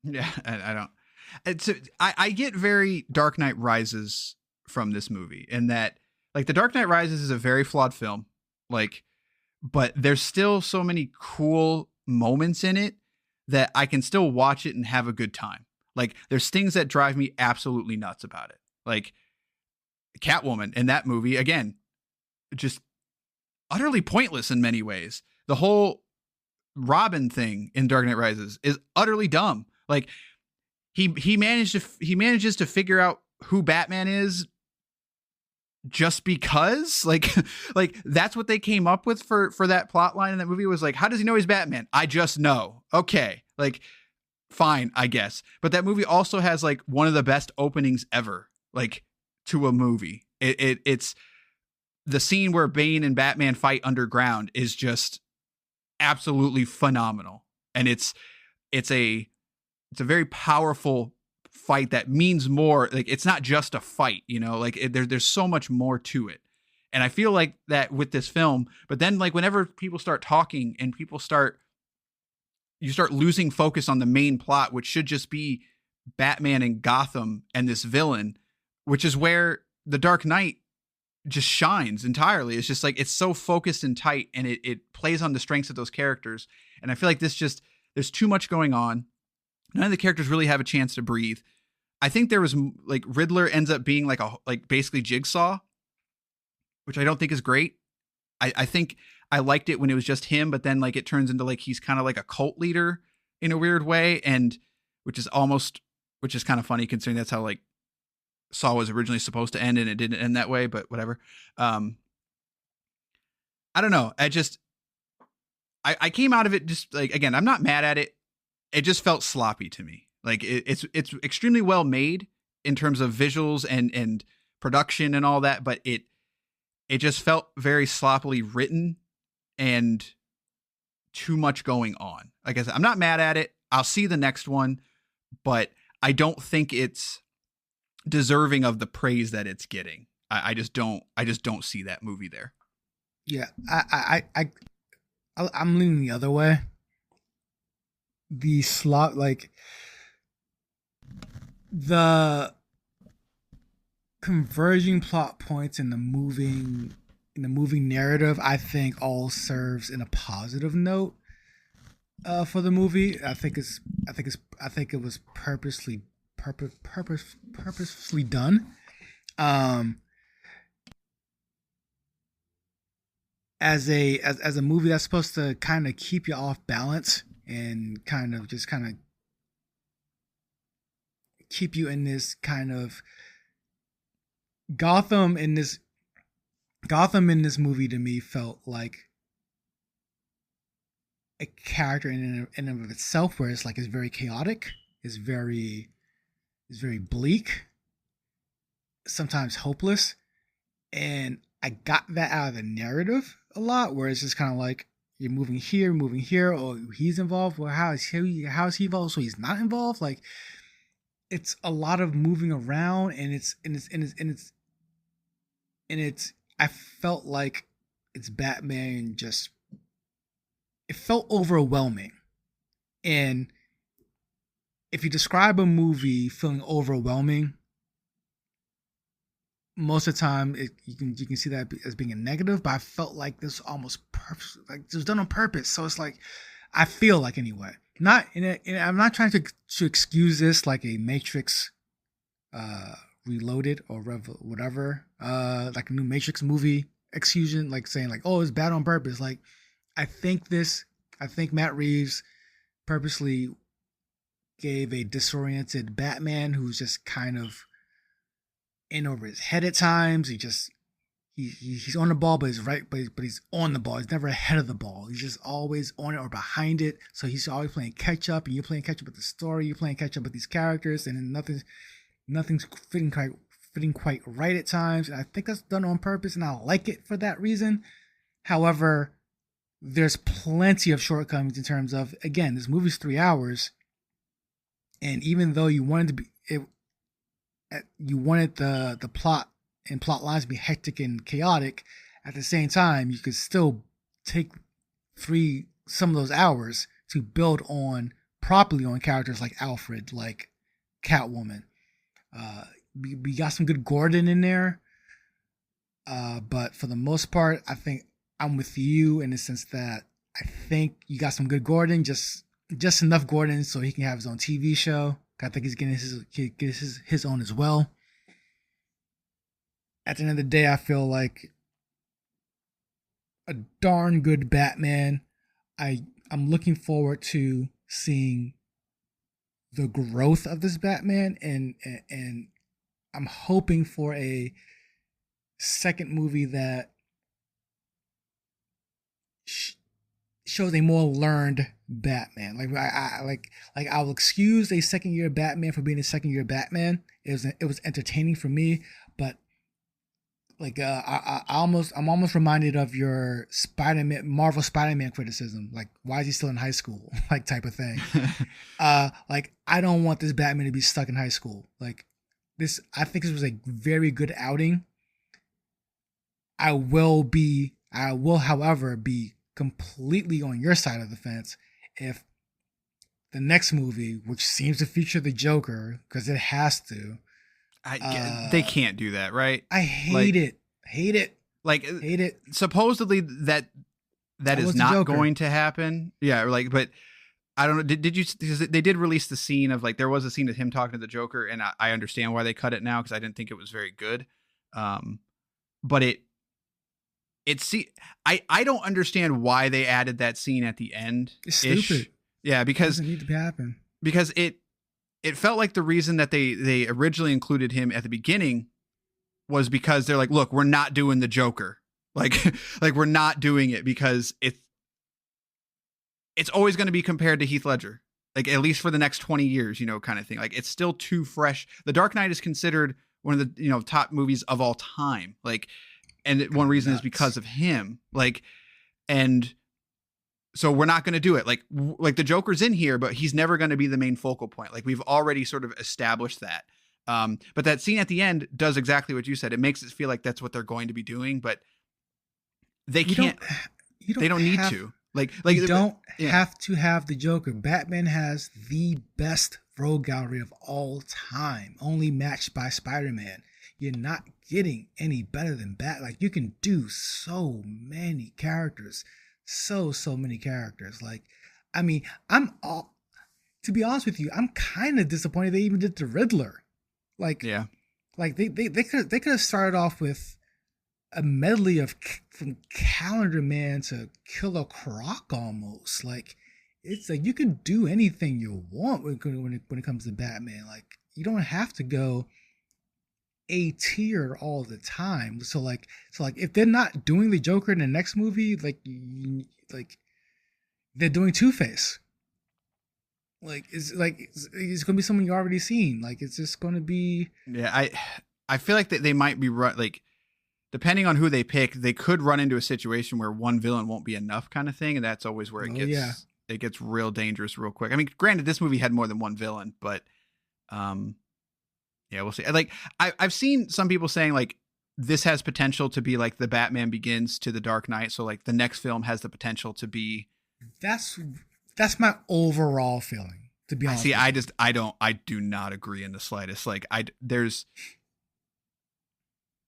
Yeah, I don't. I get very Dark Knight Rises from this movie, in that, like, The Dark Knight Rises is a very flawed film, like, but there's still so many cool moments in it that I can still watch it and have a good time. Like, there's things that drive me absolutely nuts about it. Like, Catwoman in that movie, again, just utterly pointless in many ways. The whole Robin thing in Dark Knight Rises is utterly dumb. Like, he manages to figure out who Batman is just because, like that's what they came up with for that plot line in that movie, was like, how does he know he's Batman? I just know. Okay, like, fine, I guess. But that movie also has like one of the best openings ever, like, to a movie. It's the scene where Bane and Batman fight underground is just absolutely phenomenal, and it's a very powerful fight that means more. Like, it's not just a fight, you know, like there's so much more to it. And I feel like that with this film, but then, like, whenever people start talking and you start losing focus on the main plot, which should just be Batman and Gotham and this villain, which is where The Dark Knight just shines entirely. It's just like, it's so focused and tight, and it plays on the strengths of those characters. And I feel like there's too much going on. None of the characters really have a chance to breathe. I think there was, like, Riddler ends up being like basically Jigsaw, which I don't think is great. I think I liked it when it was just him, but then, like, it turns into, like, he's kind of like a cult leader in a weird way, and which is kind of funny considering that's how, like, Saw was originally supposed to end, and it didn't end that way, but whatever. I don't know. I came out of it just, like, again, I'm not mad at it. It just felt sloppy to me. Like, it's extremely well made in terms of visuals and production and all that, but it just felt very sloppily written and too much going on. Like I said, I'm not mad at it. I'll see the next one, but I don't think it's deserving of the praise that it's getting. I just don't see that movie there. Yeah, I'm leaning the other way. The slot, like the converging plot points in the moving narrative, I think all serves in a positive note for the movie. I think it was purposefully done. As a movie that's supposed to kind of keep you off balance and kind of keep you in this kind of Gotham in this movie, to me, felt like a character in and of itself, where it's like it's very chaotic, it's very bleak, sometimes hopeless, and I got that out of the narrative a lot, where it's just kind of like you're moving here, or he's involved. Well, how is he involved? So he's not involved. Like, it's a lot of moving around, and it's I felt like it's Batman just, it felt overwhelming. And if you describe a movie feeling overwhelming, most of the time you can see that as being a negative, but I felt like this almost like it was done on purpose. So it's like, I feel like, anyway, I'm not trying to excuse this like a Matrix Reloaded or whatever, like a new Matrix movie excusion, like saying like, oh, it's bad on purpose. Like, I think Matt Reeves purposely gave a disoriented Batman who's just kind of in over his head at times. He's on the ball, but he's on the ball. He's never ahead of the ball. He's just always on it or behind it. So he's always playing catch up, and you're playing catch up with the story. You're playing catch up with these characters, and nothing's fitting quite right at times. And I think that's done on purpose, and I like it for that reason. However, there's plenty of shortcomings in terms of, again, this movie's 3 hours, and even though you wanted the plot and plot lines to be hectic and chaotic, at the same time, you could still take some of those hours to build properly on characters like Alfred, like Catwoman. We got some good Gordon in there, but for the most part, I think I'm with you in the sense that I think you got some good Gordon, just enough Gordon so he can have his own TV show. I think he's getting his own as well. At the end of the day, I feel like a darn good Batman. I'm looking forward to seeing the growth of this Batman, and I'm hoping for a second movie that shows a more learned Batman. Like I'll excuse a second year Batman for being a second year Batman. It was entertaining for me, but like I'm almost reminded of your Marvel Spider-Man criticism. Like, why is he still in high school? Like, type of thing. Like, I don't want this Batman to be stuck in high school. Like, I think this was a very good outing. I will, however, be completely on your side of the fence if the next movie, which seems to feature the Joker, because it has to. They can't do that, right? I hate it. Like, hate it. Supposedly that is not going to happen. Yeah, like, but I don't know. Did you? Because they did release the scene of, like, there was a scene of him talking to the Joker, and I understand why they cut it now, because I didn't think it was very good. But I don't understand why they added that scene at the end. It's stupid. Yeah, because it doesn't need to happen. Because it felt like the reason that they originally included him at the beginning was because they're like, look, we're not doing the Joker. Like we're not doing it because it's always going to be compared to Heath Ledger. Like, at least for the next 20 years, kind of thing. Like, it's still too fresh. The Dark Knight is considered one of the, top movies of all time. Like, and one reason is because of him. Like, and so we're not going to do it. Like the Joker's in here, but he's never going to be the main focal point. Like, we've already sort of established that. But that scene at the end does exactly what you said. It makes it feel like that's what they're going to be doing, but they can't. They don't need to. You don't have to have the Joker. Batman has the best rogue gallery of all time, only matched by Spider-Man. You're not getting any better than Bat. Like, you can do so many characters, so many characters. Like, I mean, to be honest with you, I'm kind of disappointed they even did the Riddler. Like, yeah, like they could have started off with a medley of from Calendar Man to Killer Croc almost. Like, it's like you can do anything you want when it comes to Batman. Like, you don't have to go A tier all the time. So like if they're not doing the Joker in the next movie, like they're doing Two-Face. It's gonna be someone you already seen. Like, it's just gonna be. Yeah, I feel like that they might be like, depending on who they pick, they could run into a situation where one villain won't be enough, kind of thing, and that's always where it gets real dangerous real quick. I mean, granted, this movie had more than one villain, but yeah, we'll see. Like, I've seen some people saying like this has potential to be like the Batman Begins to the Dark Knight, so like the next film has the potential to be. That's my overall feeling, to be honest. See, I do not agree in the slightest. Like, there's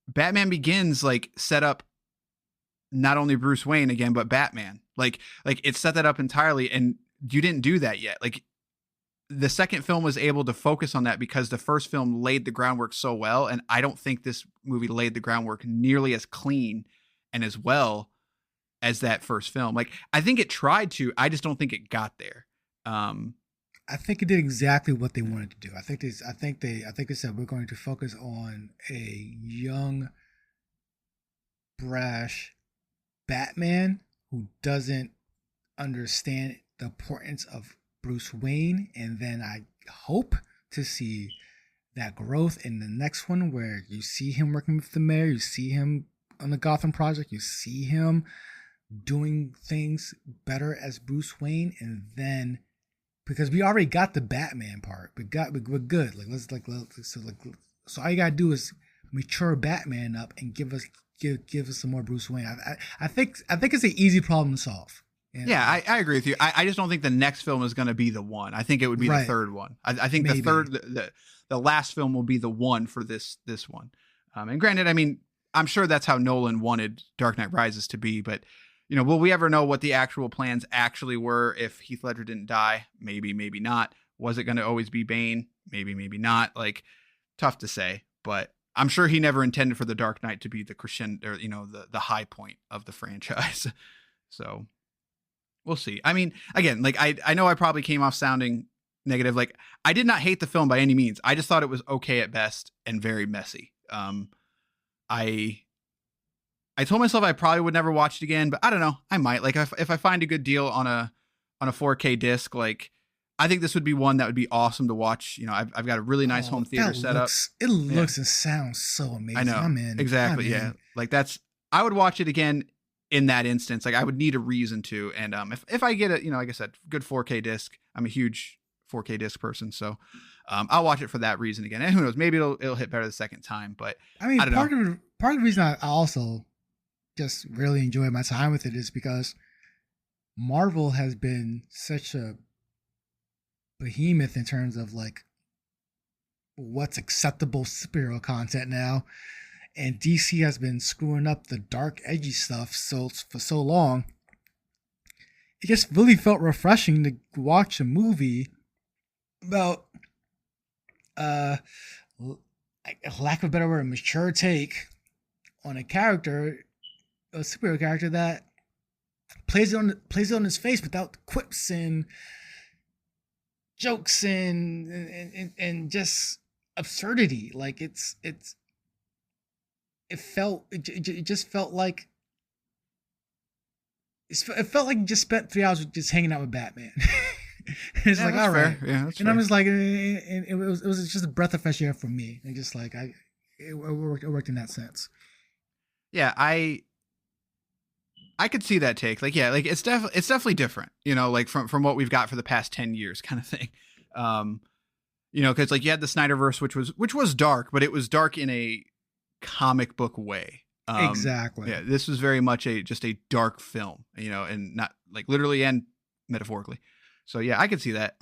Batman Begins, like, set up not only Bruce Wayne again, but Batman. Like it set that up entirely, and you didn't do that yet. Like, the second film was able to focus on that because the first film laid the groundwork so well, and I don't think this movie laid the groundwork nearly as clean and as well as that first film. Like, I think it tried to, I just don't think it got there. I think it did exactly what they wanted to do. I think they said we're going to focus on a young, brash Batman who doesn't understand the importance of Bruce Wayne, and then I hope to see that growth in the next one where you see him working with the mayor, you see him on the Gotham Project, you see him doing things better as Bruce Wayne, and then because we already got the Batman part, we're good. So all you gotta do is mature Batman up and give us some more Bruce Wayne. I think it's an easy problem to solve. Yeah, I agree with you. I just don't think the next film is going to be the one. I think it would be the third one. I think maybe. The last film will be the one for this one. And granted, I mean, I'm sure that's how Nolan wanted Dark Knight Rises to be, but will we ever know what the actual plans actually were if Heath Ledger didn't die? Maybe, maybe not. Was it going to always be Bane? Maybe, maybe not. Like, tough to say, but I'm sure he never intended for the Dark Knight to be the crescendo, or, the high point of the franchise. So we'll see. I mean, again, like, I know I probably came off sounding negative. Like, I did not hate the film by any means. I just thought it was okay at best and very messy. I told myself I probably would never watch it again, but I don't know. I might. Like, if I find a good deal on a 4K disc, like, I think this would be one that would be awesome to watch. I've got a really nice home theater set up. It looks and sounds so amazing. I know. I'm in. Exactly. I'm yeah. in. Like, I would watch it again in that instance. Like, I would need a reason to. And if I get a, like I said, good 4K disc, I'm a huge 4K disc person. So I'll watch it for that reason again. And who knows, maybe it'll hit better the second time. But I mean, I don't know. Part of the reason I also just really enjoy my time with it is because Marvel has been such a behemoth in terms of like what's acceptable superhero content now, and DC has been screwing up the dark, edgy stuff for so long. It just really felt refreshing to watch a movie about lack of a better word, a mature take on a superhero character that plays it on his face without quips and jokes and just absurdity. Like, it just felt like you just spent 3 hours just hanging out with Batman. It's like, all right, yeah, that's and fair. I'm just like, and it was just a breath of fresh air for me, and just like it worked in that sense. Yeah, I could see that take. Like, yeah, like it's definitely different, like from what we've got for the past 10 years kind of thing. Because like you had the Snyderverse, which was dark, but it was dark in a comic book way. Exactly. Yeah, this was very much just a dark film, and not like literally and metaphorically. So yeah, I could see that.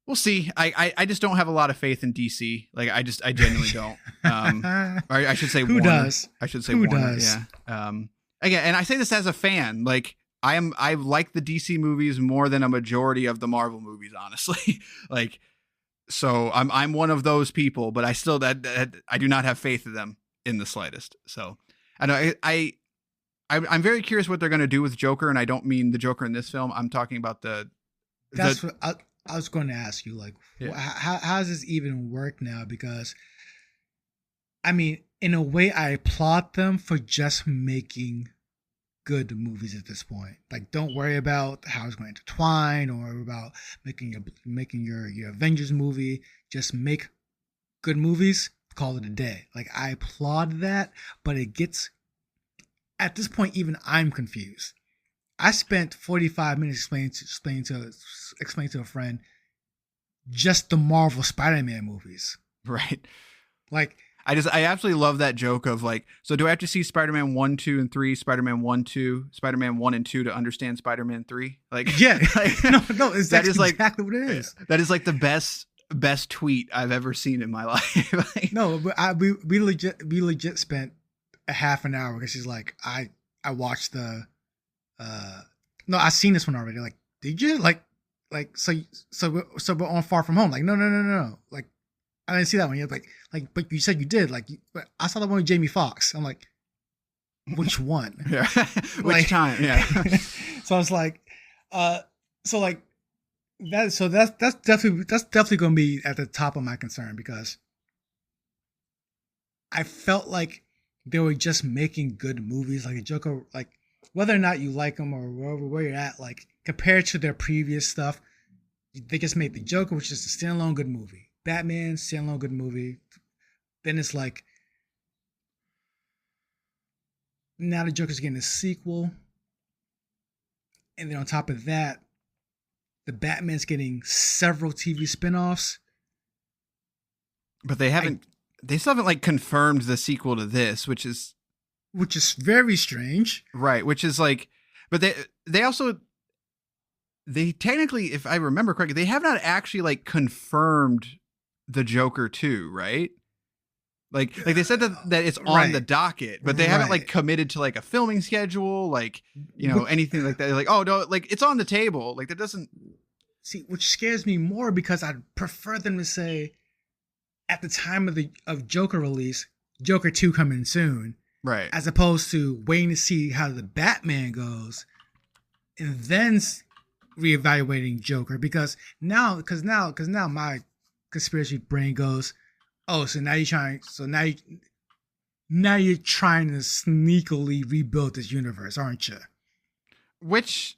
We'll see. I just don't have a lot of faith in DC. Like I genuinely don't. Or I should say Who Warner. does? I should say Who Warner. does? Yeah. Again, and I say this as a fan. Like I like the DC movies more than a majority of the Marvel movies, honestly. Like, so I'm one of those people, but I still that I do not have faith in them in the slightest. So I know I'm very curious what they're going to do with Joker, and I don't mean the Joker in this film. I'm talking about That's what I was going to ask you. Like, Yeah. how does this even work now? Because, I mean, in a way, I applaud them for just making good movies at this point. Like, don't worry about how it's going to intertwine or about making your Avengers movie. Just make good movies. Call it a day. Like, I applaud that, but it gets, at this point, even I'm confused. I spent 45 minutes explaining to a friend just the Marvel Spider-Man movies. right. Like, I absolutely love that joke of like, so do I have to see Spider-Man 1, 2, and 3, Spider-Man 1, 2, Spider-Man 1 and 2 to understand Spider-Man 3? Like, yeah, like, no, it's that is like exactly what it is. That is like the best tweet I've ever seen in my life. Like, No, but we legit spent a half an hour because she's like, I watched the no, I've seen this one already. Like, did you like so we're on Far From Home? Like, no. Like, I didn't see that one yet. Like, but you said you did. Like, but I saw the one with Jamie Foxx. I'm like, which one? yeah. Which Like- time? Yeah. So I was like, so like that. So that's definitely going to be at the top of my concern because I felt like they were just making good movies, like a Joker, like whether or not you like them or where you're at, like compared to their previous stuff, they just made the Joker, which is a standalone good movie. Batman, standalone good movie. Then it's like now the Joker's getting a sequel. And then on top of that, the Batman's getting several TV spinoffs. But they still haven't like confirmed the sequel to this, which is very strange. right. Which is like, but they technically, if I remember correctly, they have not actually like confirmed the Joker 2, right? Like they said that it's on Right. the docket, but they haven't like Right. committed to like a filming schedule, like, anything like that. They're like, oh no, like it's on the table. Like that doesn't. See, which scares me more because I'd prefer them to say at the time of Joker release, Joker 2 coming soon, Right. as opposed to waiting to see how the Batman goes and then reevaluating Joker because now my conspiracy brain goes, oh, so now you're trying to sneakily rebuild this universe, aren't you? Which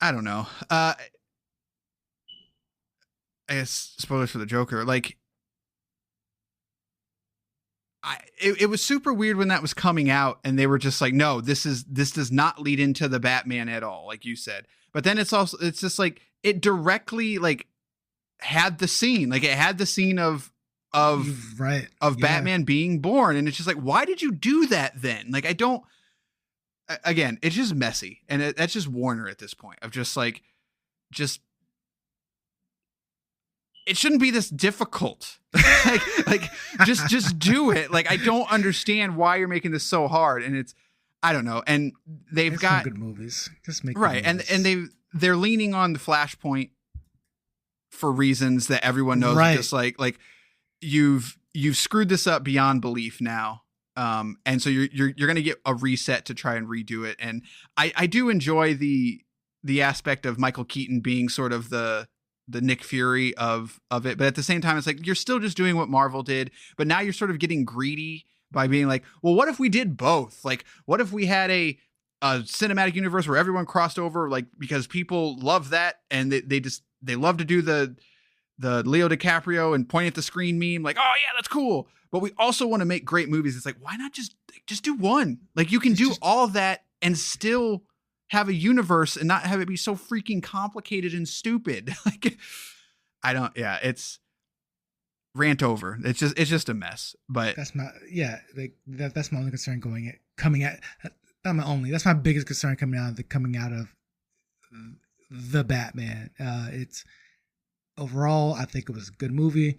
I don't know. I guess spoilers for the Joker. Like, it was super weird when that was coming out, and they were just like, "No, this does not lead into the Batman at all," like you said. But then it's just like it directly like had the scene, like it had the scene of Right. Batman being born, and it's just like, why did you do that then? Like, I don't. Again, it's just messy, and that's just Warner at this point. Of just like, it shouldn't be this difficult. like just do it. Like, I don't understand why you're making this so hard, and I don't know. And they've It's got some good movies. Just make right, good movies. and they're leaning on the Flashpoint for reasons that everyone knows. Right. Just like you've screwed this up beyond belief now. And so you're going to get a reset to try and redo it. And I do enjoy the aspect of Michael Keaton being sort of the Nick Fury of it. But at the same time, it's like, you're still just doing what Marvel did, but now you're sort of getting greedy by being like, well, what if we did both? Like, what if we had a cinematic universe where everyone crossed over, like, because people love that. And they love to do the Leo DiCaprio and point at the screen meme, like, oh yeah, that's cool. But we also want to make great movies. It's like, why not just do one? Like, you can do all of that and still have a universe and not have it be so freaking complicated and stupid. Like, I don't, yeah, rant over. It's just a mess. But that's my that's my only concern coming at not my only. That's my biggest concern coming out of the Batman. It's overall, I think it was a good movie,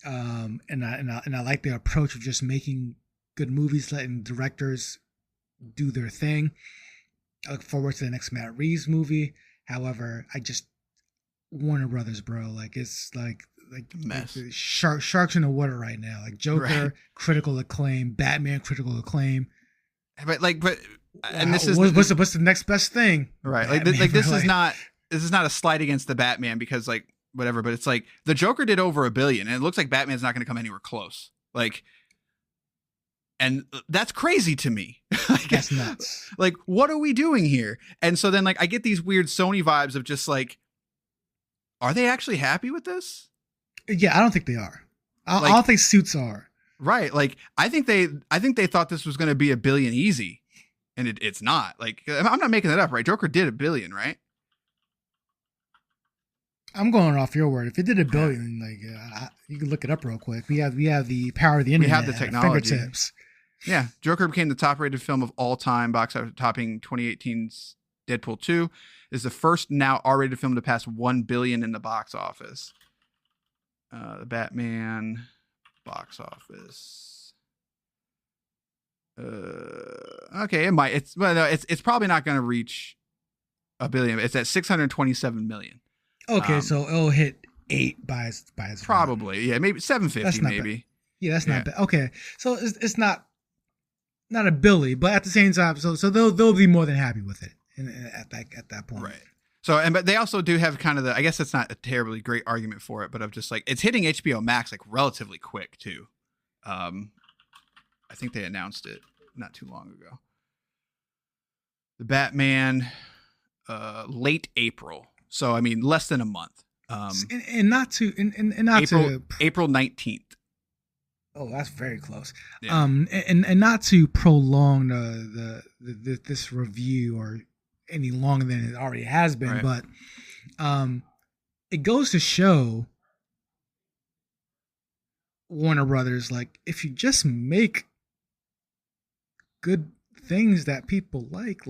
and I like the approach of just making good movies, letting directors do their thing. I look forward to the next Matt Reeves movie. However, I just Warner Brothers, bro, like it's like mess. Sharks in the water right now. Like Joker, right. Critical acclaim, Batman, critical acclaim. And this is what's the next best thing, right? Batman, this is not a slight against the Batman because like whatever, but it's like the Joker did over $1 billion, and it looks like Batman's not going to come anywhere close. Like, and that's crazy to me. Like, that's nuts. Like, what are we doing here? And so then like I get these weird Sony vibes of just like, are they actually happy with this? Yeah, I don't think they are. I don't think Suits are. Right. Like I think they thought this was going to be $1 billion easy, and it's not. Like I'm not making that up, right? Joker did $1 billion, right? I'm going off your word. If it did $1 billion, like you can look it up real quick. We have the power of the internet. We have the technology. Fingertips. Yeah, Joker became the top-rated film of all time, box office topping 2018's Deadpool 2. Is the first now R-rated film to pass $1 billion in the box office. The Batman box office. Okay, it might. It's probably not going to reach $1 billion. It's at $627 million. Okay, so it'll hit 8 by its probably. Yeah, maybe 750 maybe. Bad. Yeah, that's not bad. Okay, so it's not a Billy, but at the same time, so they'll be more than happy with it at that point. Right. So but they also do have kind of I guess that's not a terribly great argument for it, but of just like it's hitting HBO Max like relatively quick too. I think they announced it not too long ago. The Batman, late April. So I mean, less than a month. April 19th. Oh, that's very close. Yeah. And not to prolong this review or any longer than it already has been, right. But it goes to show Warner Brothers, like if you just make good things that people like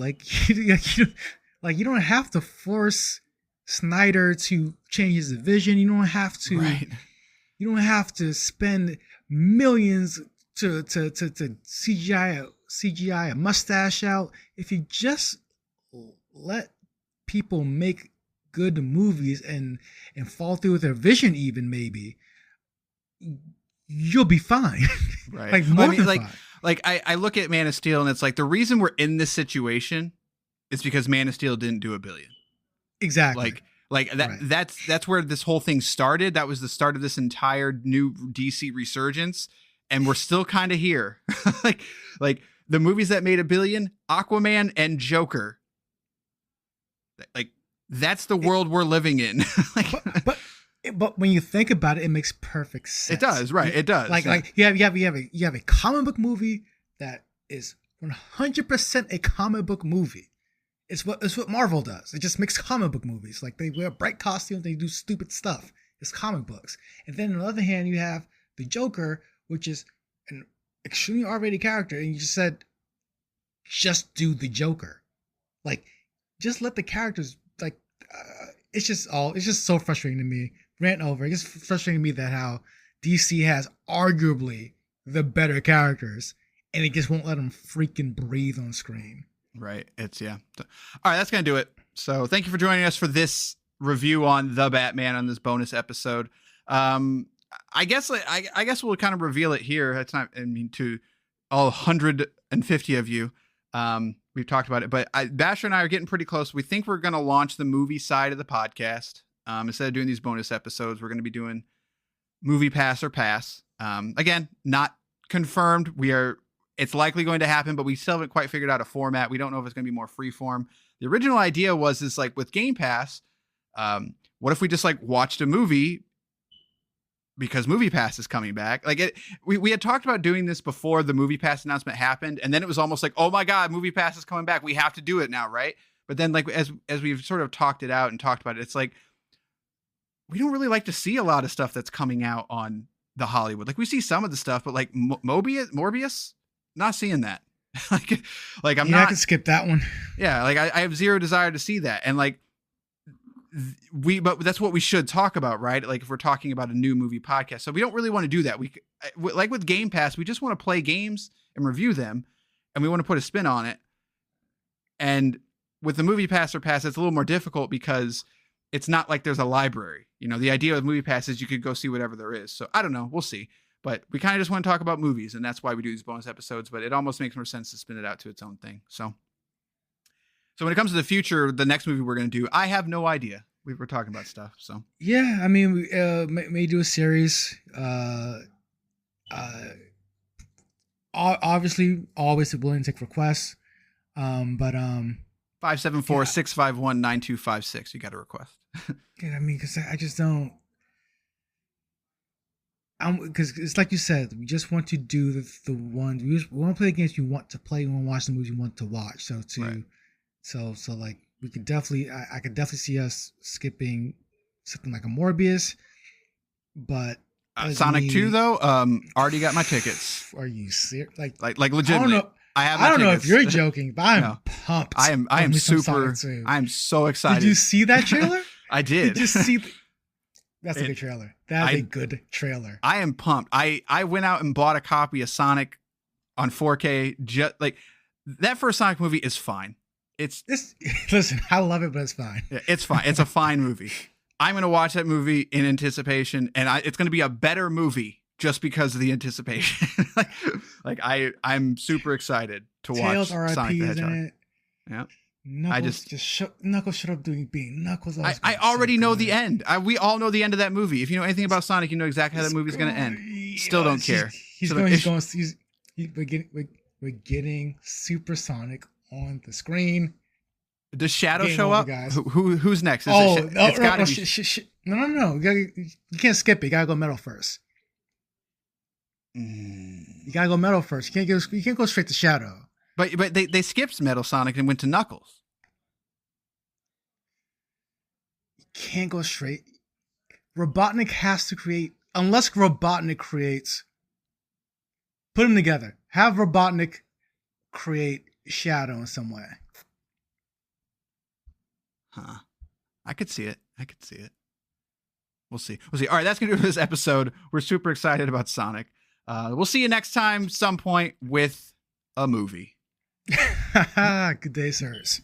you don't have to force Snyder to change his vision. You don't have to. Right. You don't have to spend millions to CGI a mustache out. If you just let people make good movies and fall through with their vision, even maybe you'll be fine. Right. Like more than fine. Like I look at Man of Steel and it's like the reason we're in this situation is because Man of Steel didn't do $1 billion. Exactly. Like that. Right. That's where this whole thing started. That was the start of this entire new DC resurgence, and we're still kind of here. like the movies that made $1 billion, Aquaman and Joker. Like that's the world we're living in. But when you think about it, it makes perfect sense. It does, right? It does. Like you have a comic book movie that is 100% a comic book movie. It's what Marvel does. It just makes comic book movies. Like they wear bright costumes, they do stupid stuff. It's comic books. And then on the other hand, you have the Joker, which is an extremely R-rated character, and you just said, just do the Joker. Like, just let the characters it's just so frustrating to me. Rant over. It's frustrating to me that how DC has arguably the better characters, and it just won't let them freaking breathe on screen. Right. All right. That's going to do it. So thank you for joining us for this review on The Batman on this bonus episode. I guess we'll kind of reveal it here. It's not, to all 150 of you. We've talked about it, but Basher and I are getting pretty close. We think we're going to launch the movie side of the podcast. Instead of doing these bonus episodes, we're going to be doing Movie Pass or Pass. Again, not confirmed. It's likely going to happen, but we still haven't quite figured out a format. We don't know if it's going to be more freeform. The original idea was like with Game Pass, what if we just like watched a movie because Movie Pass is coming back? Like we had talked about doing this before the Movie Pass announcement happened, and then it was almost like, oh my God, Movie Pass is coming back. We have to do it now, right? But then like as we've sort of talked it out and talked about it, it's like we don't really like to see a lot of stuff that's coming out on the Hollywood. Like we see some of the stuff, but like Morbius, not seeing that. like I'm not. I can skip that one. Yeah, like I have zero desire to see that, and like but that's what we should talk about, right? Like if we're talking about a new movie podcast, so we don't really want to do that. We like with Game Pass, we just want to play games and review them, and we want to put a spin on it. And with the Movie Pass, it's a little more difficult because it's not like there's a library. You know, the idea of Movie Pass is you could go see whatever there is. So I don't know, we'll see. But we kind of just want to talk about movies, and that's why we do these bonus episodes. But it almost makes more sense to spin it out to its own thing. So when it comes to the future, the next movie we're going to do, I have no idea. We were talking about stuff. So yeah, I mean, we may do a series. Obviously, always willing to take requests. But 574-651-9256. You got a request. Yeah, I mean, because I just don't. Because it's like you said, we just want to do the ones we want to play the games you want to play. We want to watch the movies you want to watch. So like we could definitely, I could definitely see us skipping something like a Morbius, but Sonic 2 though, already got my tickets. Are you serious? Like legitimately. I don't know if you're joking, but I'm pumped. I am super. I'm so excited. Did you see that trailer? I did. Did you see? That's a good trailer. That's a good trailer. I am pumped. I went out and bought a copy of Sonic on 4K. Just like that first Sonic movie is fine. Listen, I love it, but it's fine. Yeah, it's fine. It's a fine movie. I'm gonna watch that movie in anticipation, and it's gonna be a better movie just because of the anticipation. I'm super excited to watch Sonic the Hedgehog. Yeah. Knuckles Knuckles should have doing being Knuckles. I already know the end. We all know the end of that movie. If you know anything about Sonic, you know exactly how that movie's going to end. Still don't care. We're getting Supersonic on the screen. Does Shadow show up? Guys. Who's next? It's gotta be. No. You can't skip it. You gotta go metal first. You gotta go metal first. You can't go straight to Shadow. But they skipped Metal Sonic and went to Knuckles. You can't go straight. Robotnik has to create, unless Robotnik creates. Put them together. Have Robotnik create Shadow in some way. Huh. I could see it. We'll see. All right, that's gonna do this episode. We're super excited about Sonic. We'll see you next time, some point with a movie. Good day, sirs.